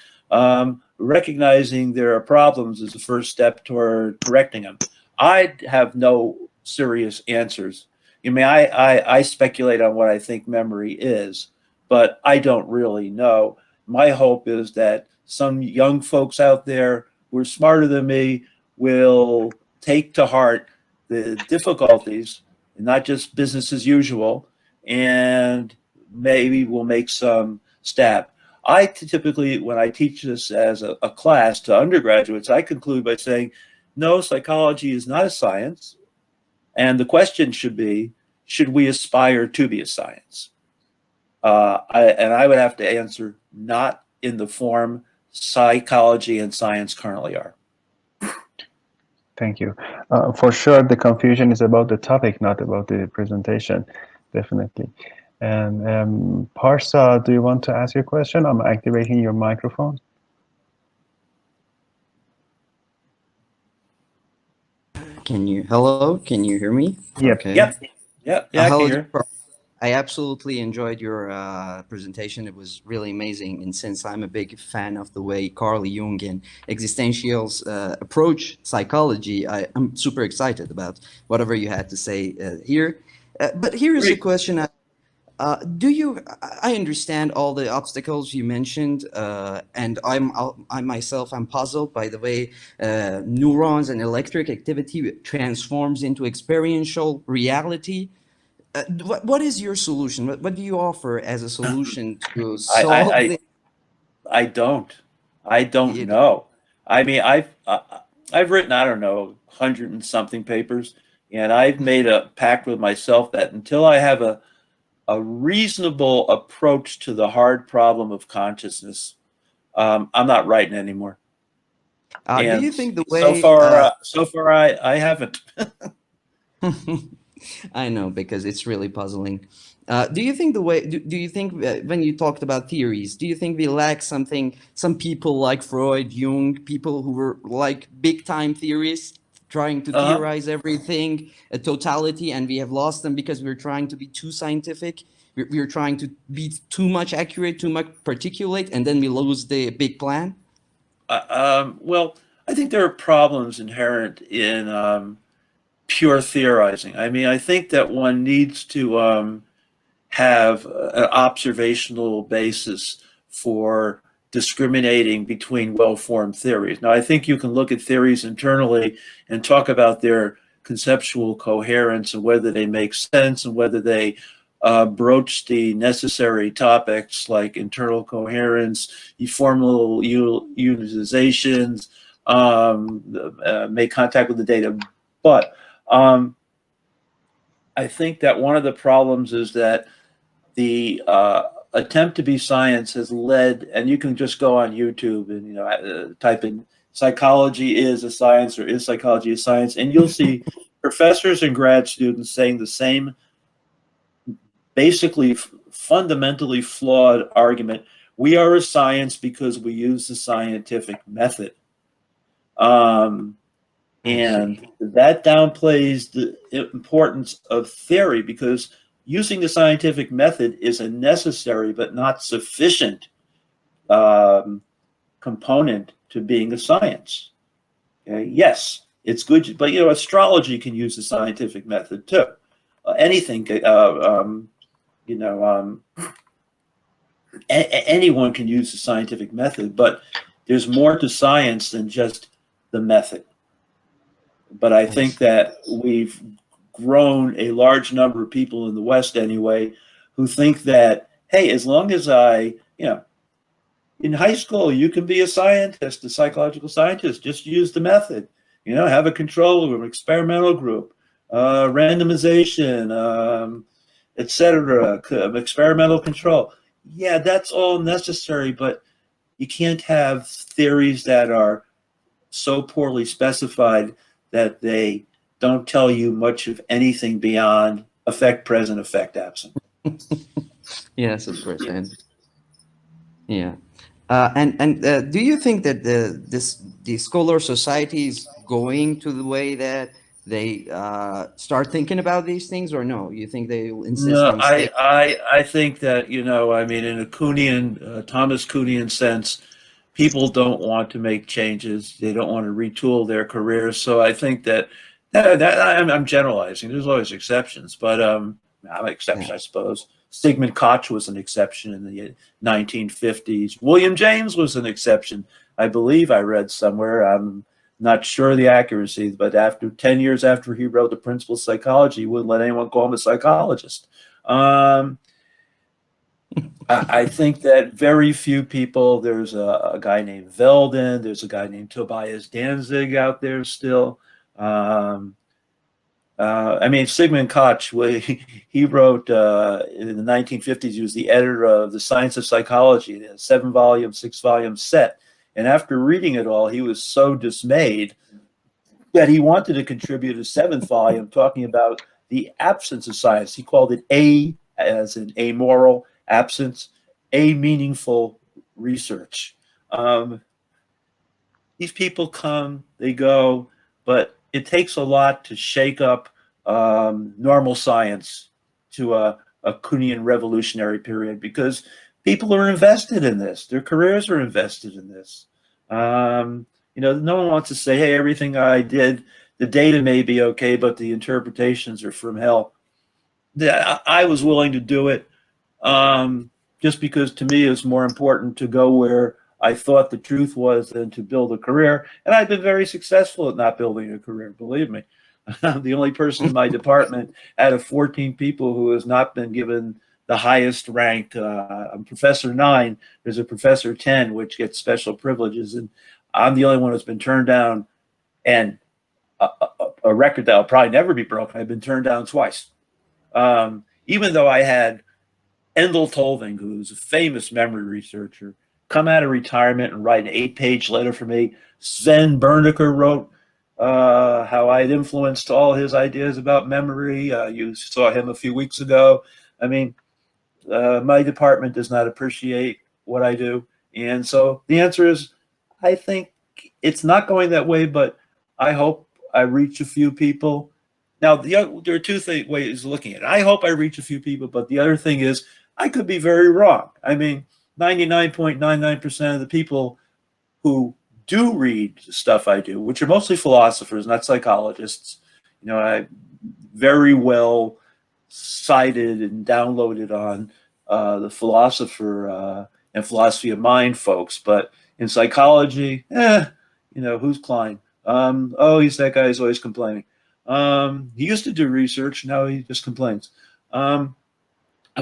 Recognizing there are problems is the first step toward correcting them. I have no serious answers. I mean, I speculate on what I think memory is, but I don't really know. My hope is that some young folks out there who are smarter than me will take to heart the difficulties, and not just business as usual, and maybe we'll make some stab. I typically, when I teach this as a class to undergraduates, I conclude by saying, no, psychology is not a science. And the question should be, should we aspire to be a science? And I would have to answer, not in the form psychology and science currently are. Thank you. For sure, the confusion is about the topic, not about the presentation, definitely. And Parsa, do you want to ask your question? I'm activating your microphone. Hello, can you hear me? Yep. Okay. Yep. Yeah, I can hear. I absolutely enjoyed your presentation. It was really amazing. And since I'm a big fan of the way Carl Jung and Existential's approach psychology, I'm super excited about whatever you had to say here. But here is a question. I understand all the obstacles you mentioned, and I myself, I'm puzzled by the way neurons and electric activity transforms into experiential reality. What is your solution? What do you offer as a solution to solve this? I don't know. I mean, I've written, I don't know, 100 and something papers, and I've made a pact with myself that until I have a reasonable approach to the hard problem of consciousness, I'm not writing anymore. Do you think the way so far I haven't. I know, because it's really puzzling. Do you think do you think when you talked about theories, do you think we lack something, some people like Freud, Jung, people who were like big time theorists trying to theorize everything, a totality, and we have lost them because we're trying to be too scientific. We're trying to be too much accurate, too much particulate, and then we lose the big plan? Well, I think there are problems inherent in pure theorizing. I mean, I think that one needs to have an observational basis for discriminating between well-formed theories. Now, I think you can look at theories internally and talk about their conceptual coherence and whether they make sense and whether they broach the necessary topics like internal coherence, formal unionizations, make contact with the data. But I think that one of the problems is that the attempt to be science has led, and you can just go on YouTube and type in psychology is a science or is psychology a science, and you'll see professors and grad students saying the same basically fundamentally flawed argument. We are a science because we use the scientific method. And that downplays the importance of theory, because using the scientific method is a necessary but not sufficient component to being a science. Okay? Yes, it's good, but astrology can use the scientific method too. anything. Anyone can use the scientific method, but there's more to science than just the method. But I think that we've grown a large number of people in the West anyway who think that, hey, as long as in high school, you can be a scientist, a psychological scientist, just use the method, have a control group, experimental group, randomization, etc., experimental control. Yeah, that's all necessary, but you can't have theories that are so poorly specified that they don't tell you much of anything beyond effect present, effect absent. Yes, of course. Yeah. Do you think that the scholar society is going to the way that they start thinking about these things, or no? You think they will insist No, on stick? I think that, in a Kuhnian, Thomas Kuhnian sense, people don't want to make changes. They don't want to retool their careers. So I think that I'm generalizing. There's always exceptions, but I'm an exception, Yeah. I suppose. Sigmund Koch was an exception in the 1950s. William James was an exception. I believe I read somewhere. I'm not sure of the accuracy, but 10 years after he wrote The Principles of Psychology, he wouldn't let anyone call him a psychologist. I think that very few people, there's a guy named Veldin, there's a guy named Tobias Danzig out there still. Sigmund Koch, he wrote in the 1950s, he was the editor of The Science of Psychology, a 7-volume, 6-volume set. And after reading it all, he was so dismayed that he wanted to contribute a 7th volume talking about the absence of science. He called it A, as in amoral, absence, a meaningful research. These people come, they go, but it takes a lot to shake up normal science to a Kuhnian revolutionary period, because people are invested in this. Their careers are invested in this. No one wants to say, hey, everything I did, the data may be okay, but the interpretations are from hell. I was willing to do it just because to me it's more important to go where I thought the truth was than to build a career. And I've been very successful at not building a career, believe me. I'm the only person in my department out of 14 people who has not been given the highest ranked. I'm Professor 9. There's a Professor 10, which gets special privileges. And I'm the only one who's been turned down. And a record that will probably never be broken. I've been turned down twice. Even though I had Endel Tolving, who's a famous memory researcher, come out of retirement and write an 8-page letter for me. Sven Bernecker wrote how I had influenced all his ideas about memory. You saw him a few weeks ago. My department does not appreciate what I do. And so the answer is, I think it's not going that way, but I hope I reach a few people. Now, there are two ways of looking at it. I hope I reach a few people, but the other thing is, I could be very wrong. 99.99% of the people who do read the stuff I do, which are mostly philosophers, not psychologists, I very well cited and downloaded on the philosopher and philosophy of mind folks. But in psychology, who's Klein? He's that guy who's always complaining. He used to do research, now he just complains. I'm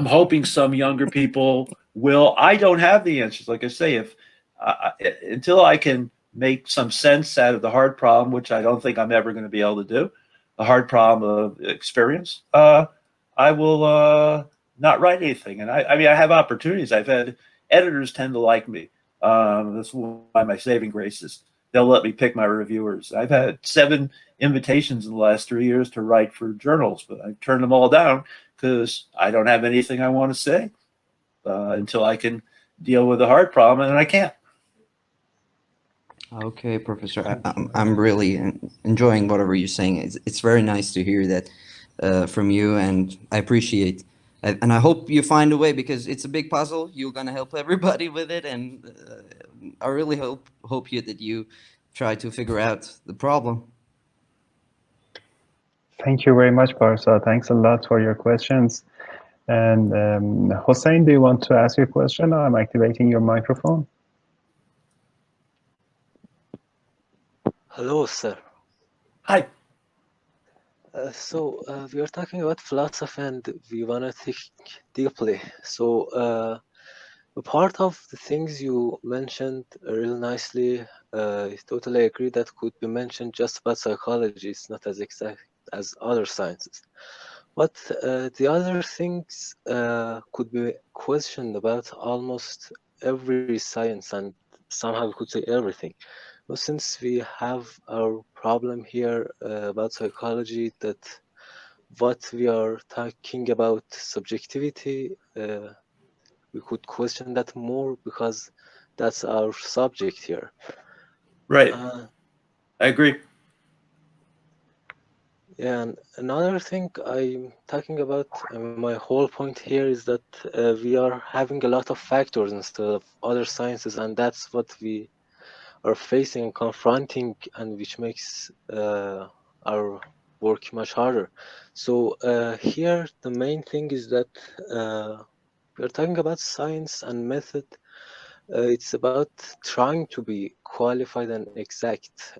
hoping some younger people will. I don't have the answers. Like I say, until I can make some sense out of the hard problem, which I don't think I'm ever going to be able to do, the hard problem of experience, I will not write anything. And I have opportunities. I've had editors tend to like me. That's one of my saving graces. They'll let me pick my reviewers. I've had 7 invitations in the last 3 years to write for journals, but I've turned them all down because I don't have anything I want to say until I can deal with the hard problem, and I can't. Okay, Professor, I'm really enjoying whatever you're saying. It's very nice to hear that from you, and I appreciate. And I hope you find a way, because it's a big puzzle. You're gonna help everybody with it, and I really hope that you try to figure out the problem. Thank you very much, Parsa. Thanks a lot for your questions. And Hossein, do you want to ask your question? I'm activating your microphone. Hello, sir. Hi. We are talking about philosophy and we want to think deeply. A part of the things you mentioned real nicely, I totally agree that could be mentioned just about psychology. It's not as exact as other sciences. But the other things could be questioned about almost every science, and somehow we could say everything. Well, since we have our problem here about psychology, that what we are talking about subjectivity, we could question that more because that's our subject here. Right. I agree. Yeah, and another thing I'm talking about, my whole point here is that we are having a lot of factors instead of other sciences, and that's what we are facing and confronting, and which makes our work much harder. So here, the main thing is that we're talking about science and method. It's about trying to be qualified and exact.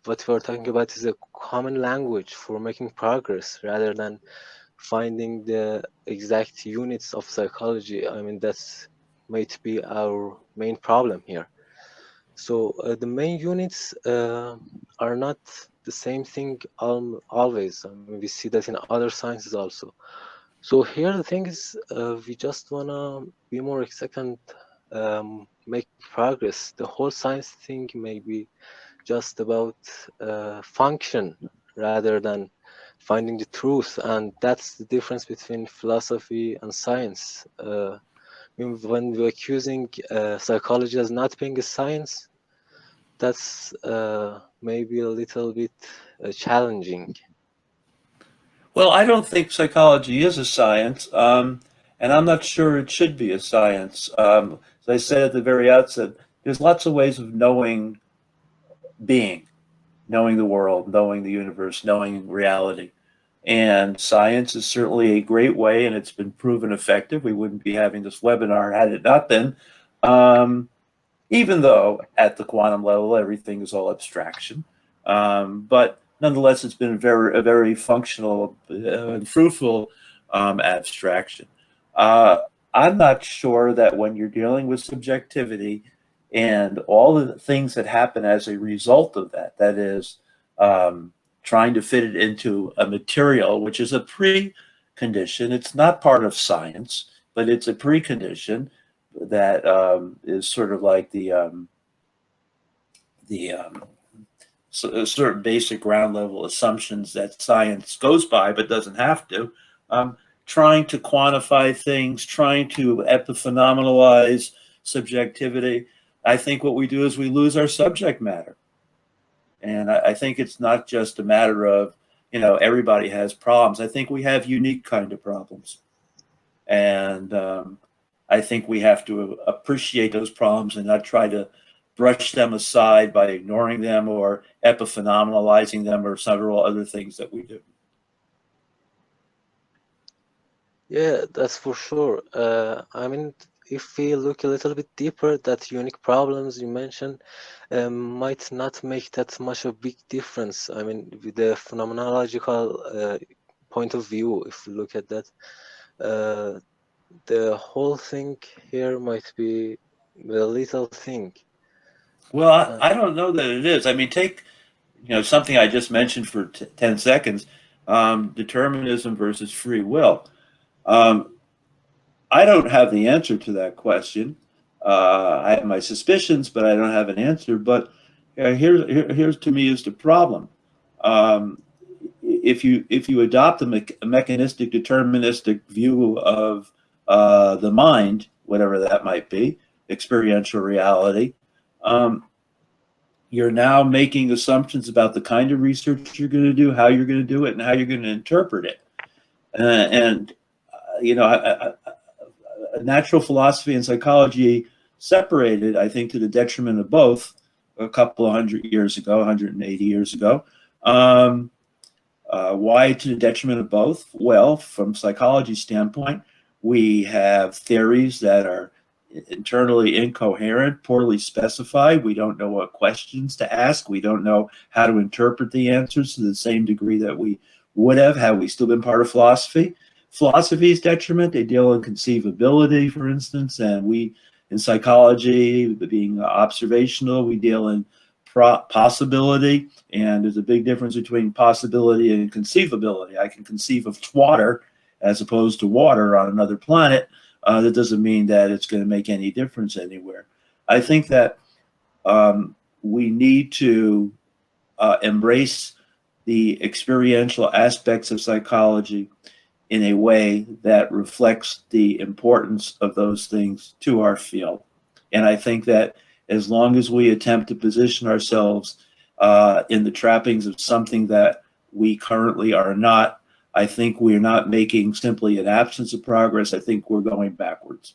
What we're talking about is a common language for making progress rather than finding the exact units of psychology. That's might be our main problem here. So the main units are not the same thing always. We see that in other sciences also. So here the thing is, we just wanna be more exact and make progress. The whole science thing may be just about function rather than finding the truth, and that's the difference between philosophy and science. When we're accusing psychology as not being a science, that's maybe a little bit challenging. Well, I don't think psychology is a science, and I'm not sure it should be a science. As I said at the very outset, there's lots of ways of knowing being, knowing the world, knowing the universe, knowing reality. And science is certainly a great way, and it's been proven effective. We wouldn't be having this webinar had it not been. Even though at the quantum level, everything is all abstraction. But nonetheless, it's been a very functional and fruitful abstraction. I'm not sure that when you're dealing with subjectivity and all the things that happen as a result of that, that is, trying to fit it into a material, which is a precondition. It's not part of science, but it's a precondition that is sort of like the sort of basic ground level assumptions that science goes by but doesn't have to. Trying to quantify things, trying to epiphenomenalize subjectivity. I think what we do is we lose our subject matter. And I think it's not just a matter of, everybody has problems. I think we have unique kind of problems. And I think we have to appreciate those problems and not try to brush them aside by ignoring them or epiphenomenalizing them or several other things that we do. Yeah, that's for sure. If we look a little bit deeper, that unique problems you mentioned might not make that much of a big difference. With the phenomenological point of view, if we look at that, the whole thing here might be a little thing. Well, I don't know that it is. Take something I just mentioned for 10 seconds, determinism versus free will. I don't have the answer to that question. I have my suspicions, but I don't have an answer. But here's to me is the problem. If you adopt a mechanistic deterministic view of the mind, whatever that might be, experiential reality, you're now making assumptions about the kind of research you're going to do, how you're going to do it, and how you're going to interpret it. Natural philosophy and psychology separated, I think, to the detriment of both a couple of 100 years ago, 180 years ago. Why to the detriment of both? Well, from psychology standpoint, we have theories that are internally incoherent, poorly specified. We don't know what questions to ask. We don't know how to interpret the answers to the same degree that we would have had we still been part of philosophy. Philosophy's detriment, they deal in conceivability, for instance, and we in psychology, being observational, we deal in possibility, and there's a big difference between possibility and conceivability. I can conceive of water as opposed to water on another planet. That doesn't mean that it's going to make any difference anywhere. I think that we need to embrace the experiential aspects of psychology in a way that reflects the importance of those things to our field. And I think that as long as we attempt to position ourselves in the trappings of something that we currently are not, I think we're not making simply an absence of progress. I think we're going backwards.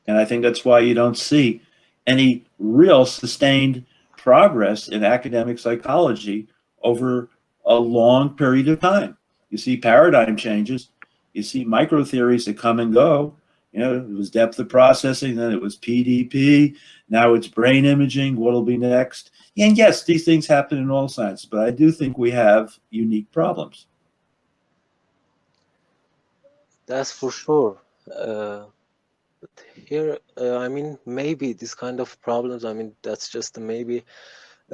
And I think that's why you don't see any real sustained progress in academic psychology over a long period of time. You see paradigm changes, you see micro theories that come and go. You know, it was depth of processing, then it was PDP, now it's brain imaging, what'll be next? And yes, these things happen in all sciences, but I do think we have unique problems. That's for sure. But here, I mean, maybe this kind of problems, I mean, that's just maybe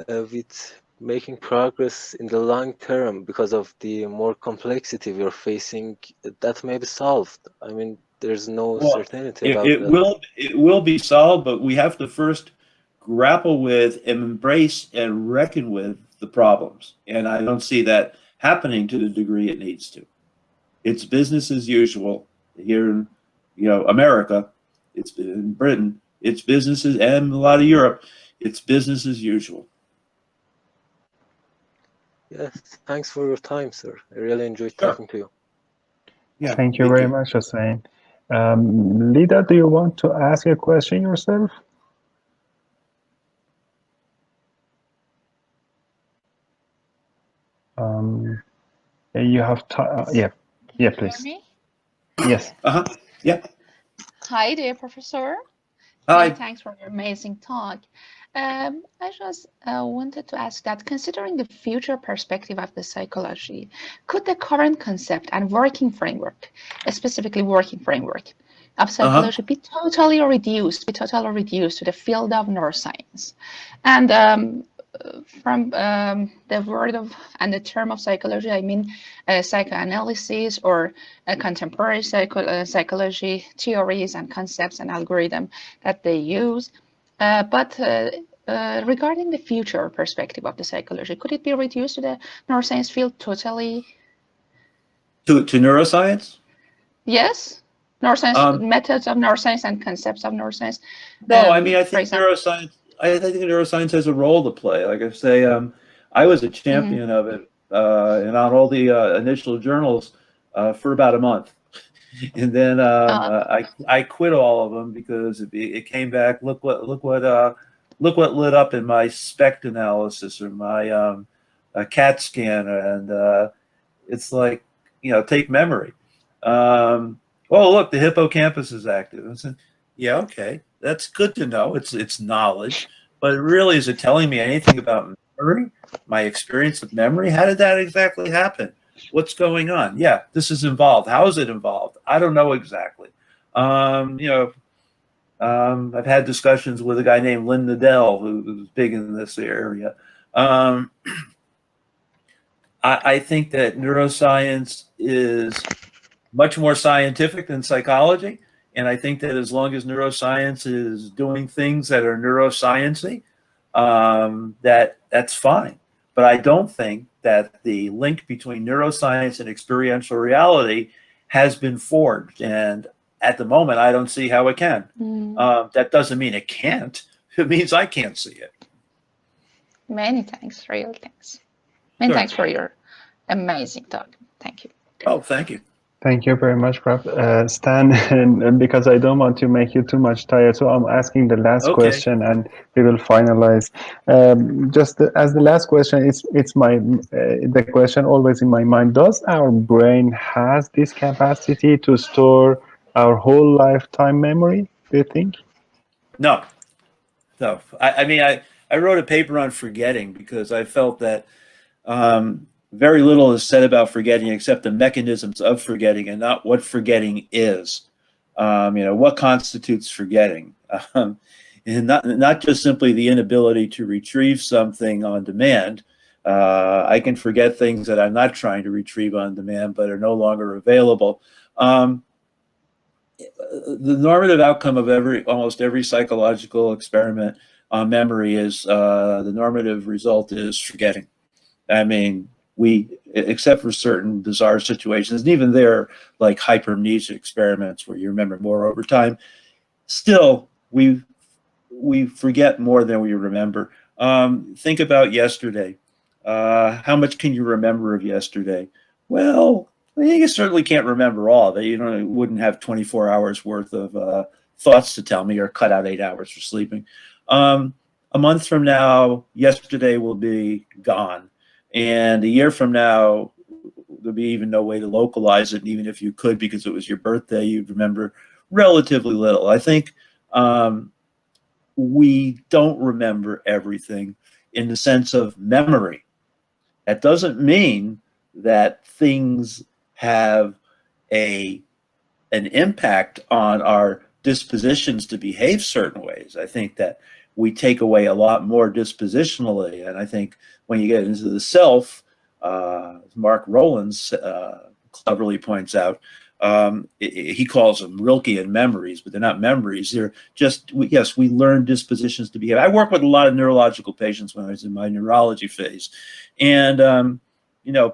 with making progress in the long term because of the more complexity we're facing, that may be solved. I mean, there's no certainty about it that. it will be solved, but we have to first grapple with and embrace and reckon with the problems. And I don't see that happening to the degree it needs to. It's business as usual here in, you know, America. It's been in Britain. It's businesses and a lot of Europe. It's business as usual. Yes, thanks for your time, sir. I really enjoyed Sure. talking to you. Yeah. Thank you very much, Hussein. Lida, do you want to ask a question yourself? You have yeah, please. Hear me? Yes. Yeah. Hi there, Professor. Hi. Many thanks for your amazing talk. I just wanted to ask that, considering the future perspective of the psychology, could the current concept and working framework, specifically working framework of psychology, be totally reduced to the field of neuroscience? And from the word of and the term of psychology, I mean psychoanalysis or contemporary psychology theories and concepts and algorithms that they use. But regarding the future perspective of the psychology, could it be reduced to the neuroscience field totally? To neuroscience? Yes, neuroscience, methods of neuroscience and concepts of neuroscience. No, I mean, I think neuroscience. I think neuroscience has a role to play. Like I say, I was a champion of it, and on all the initial journals for about a month, and then I quit all of them because it came back. Look what lit up in my SPECT analysis or my CAT scan, and it's like, you know, take memory. Oh, look, the hippocampus is active. I said, yeah, okay, that's good to know. It's knowledge, but really, is it telling me anything about memory? My experience of memory? How did that exactly happen? What's going on? Yeah, this is involved. How is it involved? I don't know exactly. You know, I've had discussions with a guy named Lynn Nadell, who's big in this area. I think that neuroscience is much more scientific than psychology. And I think that as long as neuroscience is doing things that are neuroscience-y, that's fine. But I don't think that the link between neuroscience and experiential reality has been forged. And at the moment, I don't see how it can. That doesn't mean it can't. It means I can't see it. Many thanks, real thanks. Many thanks for your amazing talk. Thank you. Oh, thank you. Thank you very much, Prof. Stan, and because I don't want to make you too much tired, so I'm asking the last Okay. question, and we will finalize. Just as the last question, it's my the question always in my mind. Does our brain has this capacity to store our whole lifetime memory? Do you think? No, no. I mean, I wrote a paper on forgetting because I felt that very little is said about forgetting except the mechanisms of forgetting and not what forgetting is. What constitutes forgetting? And not just simply the inability to retrieve something on demand. I can forget things that I'm not trying to retrieve on demand but are no longer available. The normative outcome of almost every psychological experiment on memory is the normative result is forgetting. I mean, except for certain bizarre situations, and even there, like hypermnesia experiments where you remember more over time, still we forget more than we remember. Think about yesterday. How much can you remember of yesterday? Well, you certainly can't remember all of it. You wouldn't have 24 hours worth of thoughts to tell me or cut out 8 hours for sleeping. A month from now, yesterday will be gone. And a year from now, there'll be even no way to localize it. And even if you could, because it was your birthday, you'd remember relatively little. I think we don't remember everything in the sense of memory. That doesn't mean that things have an impact on our dispositions to behave certain ways. I think that we take away a lot more dispositionally, and I think when you get into the self, Mark Rowlands cleverly points out, he calls them Rilkean memories, but they're not memories. They're just, yes, we learn dispositions to behave. I work with a lot of neurological patients when I was in my neurology phase, and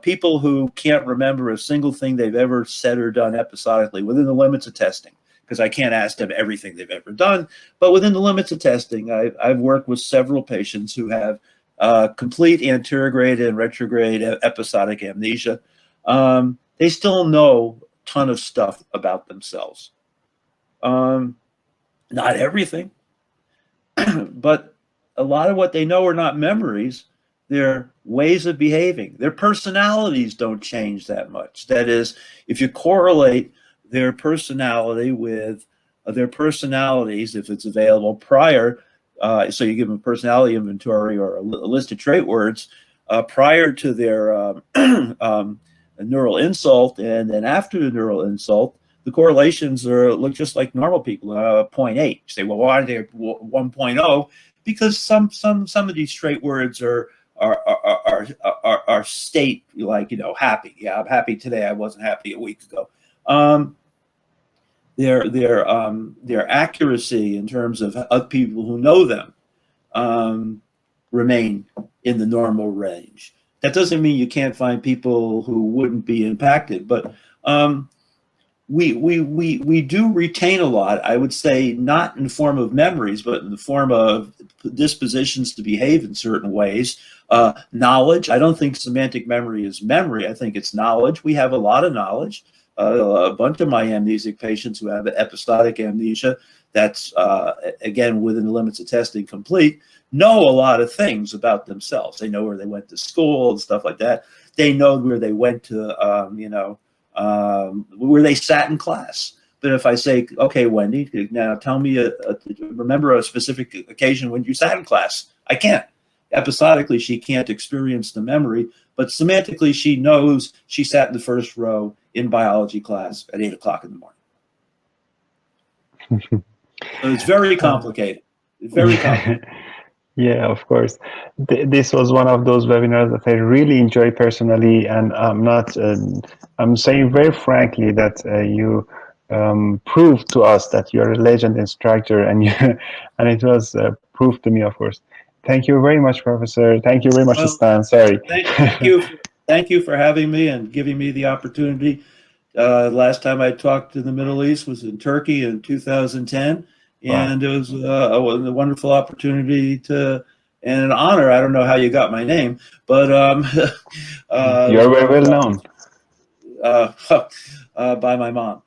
people who can't remember a single thing they've ever said or done episodically within the limits of testing, because I can't ask them everything they've ever done, but within the limits of testing, I've worked with several patients who have complete anterograde and retrograde episodic amnesia. They still know a ton of stuff about themselves. Not everything, but a lot of what they know are not memories. They're ways of behaving. Their personalities don't change that much. That is, if you correlate their personality with their personalities, if it's available prior, so you give them a personality inventory or a list of trait words prior to their neural insult, and then after the neural insult, the correlations look just like normal people, 0.8. You say, well, why are they 1.0? Because some of these trait words are state, like, happy. Yeah, I'm happy today. I wasn't happy a week ago. Their accuracy in terms of people who know them remain in the normal range. That doesn't mean you can't find people who wouldn't be impacted, but we do retain a lot. I would say not in the form of memories, but in the form of dispositions to behave in certain ways. Knowledge. I don't think semantic memory is memory. I think it's knowledge. We have a lot of knowledge. A bunch of my amnesic patients who have episodic amnesia, that's again within the limits of testing complete, know a lot of things about themselves. They know where they went to school and stuff like that. They know where they went to, where they sat in class. But if I say, okay, Wendy, now tell me, remember a specific occasion when you sat in class, I can't. Episodically, she can't experience the memory, but semantically, she knows she sat in the first row in biology class at 8 o'clock in the morning. So it's very complicated. It's very complicated. Yeah, of course. This was one of those webinars that I really enjoy personally, and I'm saying very frankly that you proved to us that you're a legend instructor, and and it was proved to me, of course. Thank you very much, Professor. Thank you very much, Stan. Sorry. Thank you for having me and giving me the opportunity. Last time I talked to the Middle East was in Turkey in 2010. And it was a wonderful opportunity and an honor. I don't know how you got my name, but you're very well known. by my mom.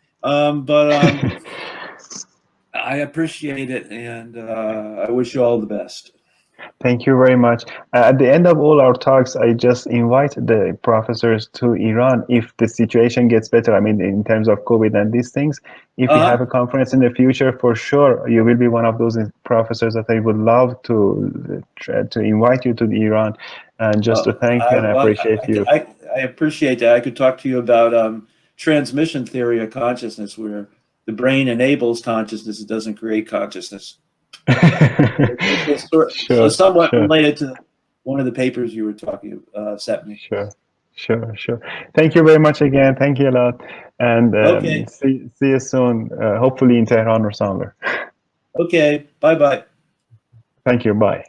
I appreciate it, and I wish you all the best. Thank you very much. At the end of all our talks, I just invite the professors to Iran if the situation gets better. I mean, in terms of COVID and these things, if we have a conference in the future, for sure, you will be one of those professors that I would love to invite you to Iran and just to thank you and appreciate you. I appreciate that. I could talk to you about transmission theory of consciousness, where the brain enables consciousness, it doesn't create consciousness. So somewhat related to one of the papers you were talking sent me. Sure. Thank you very much again. Thank you a lot, and see you soon. Hopefully in Tehran or somewhere. Okay. Bye. Thank you. Bye.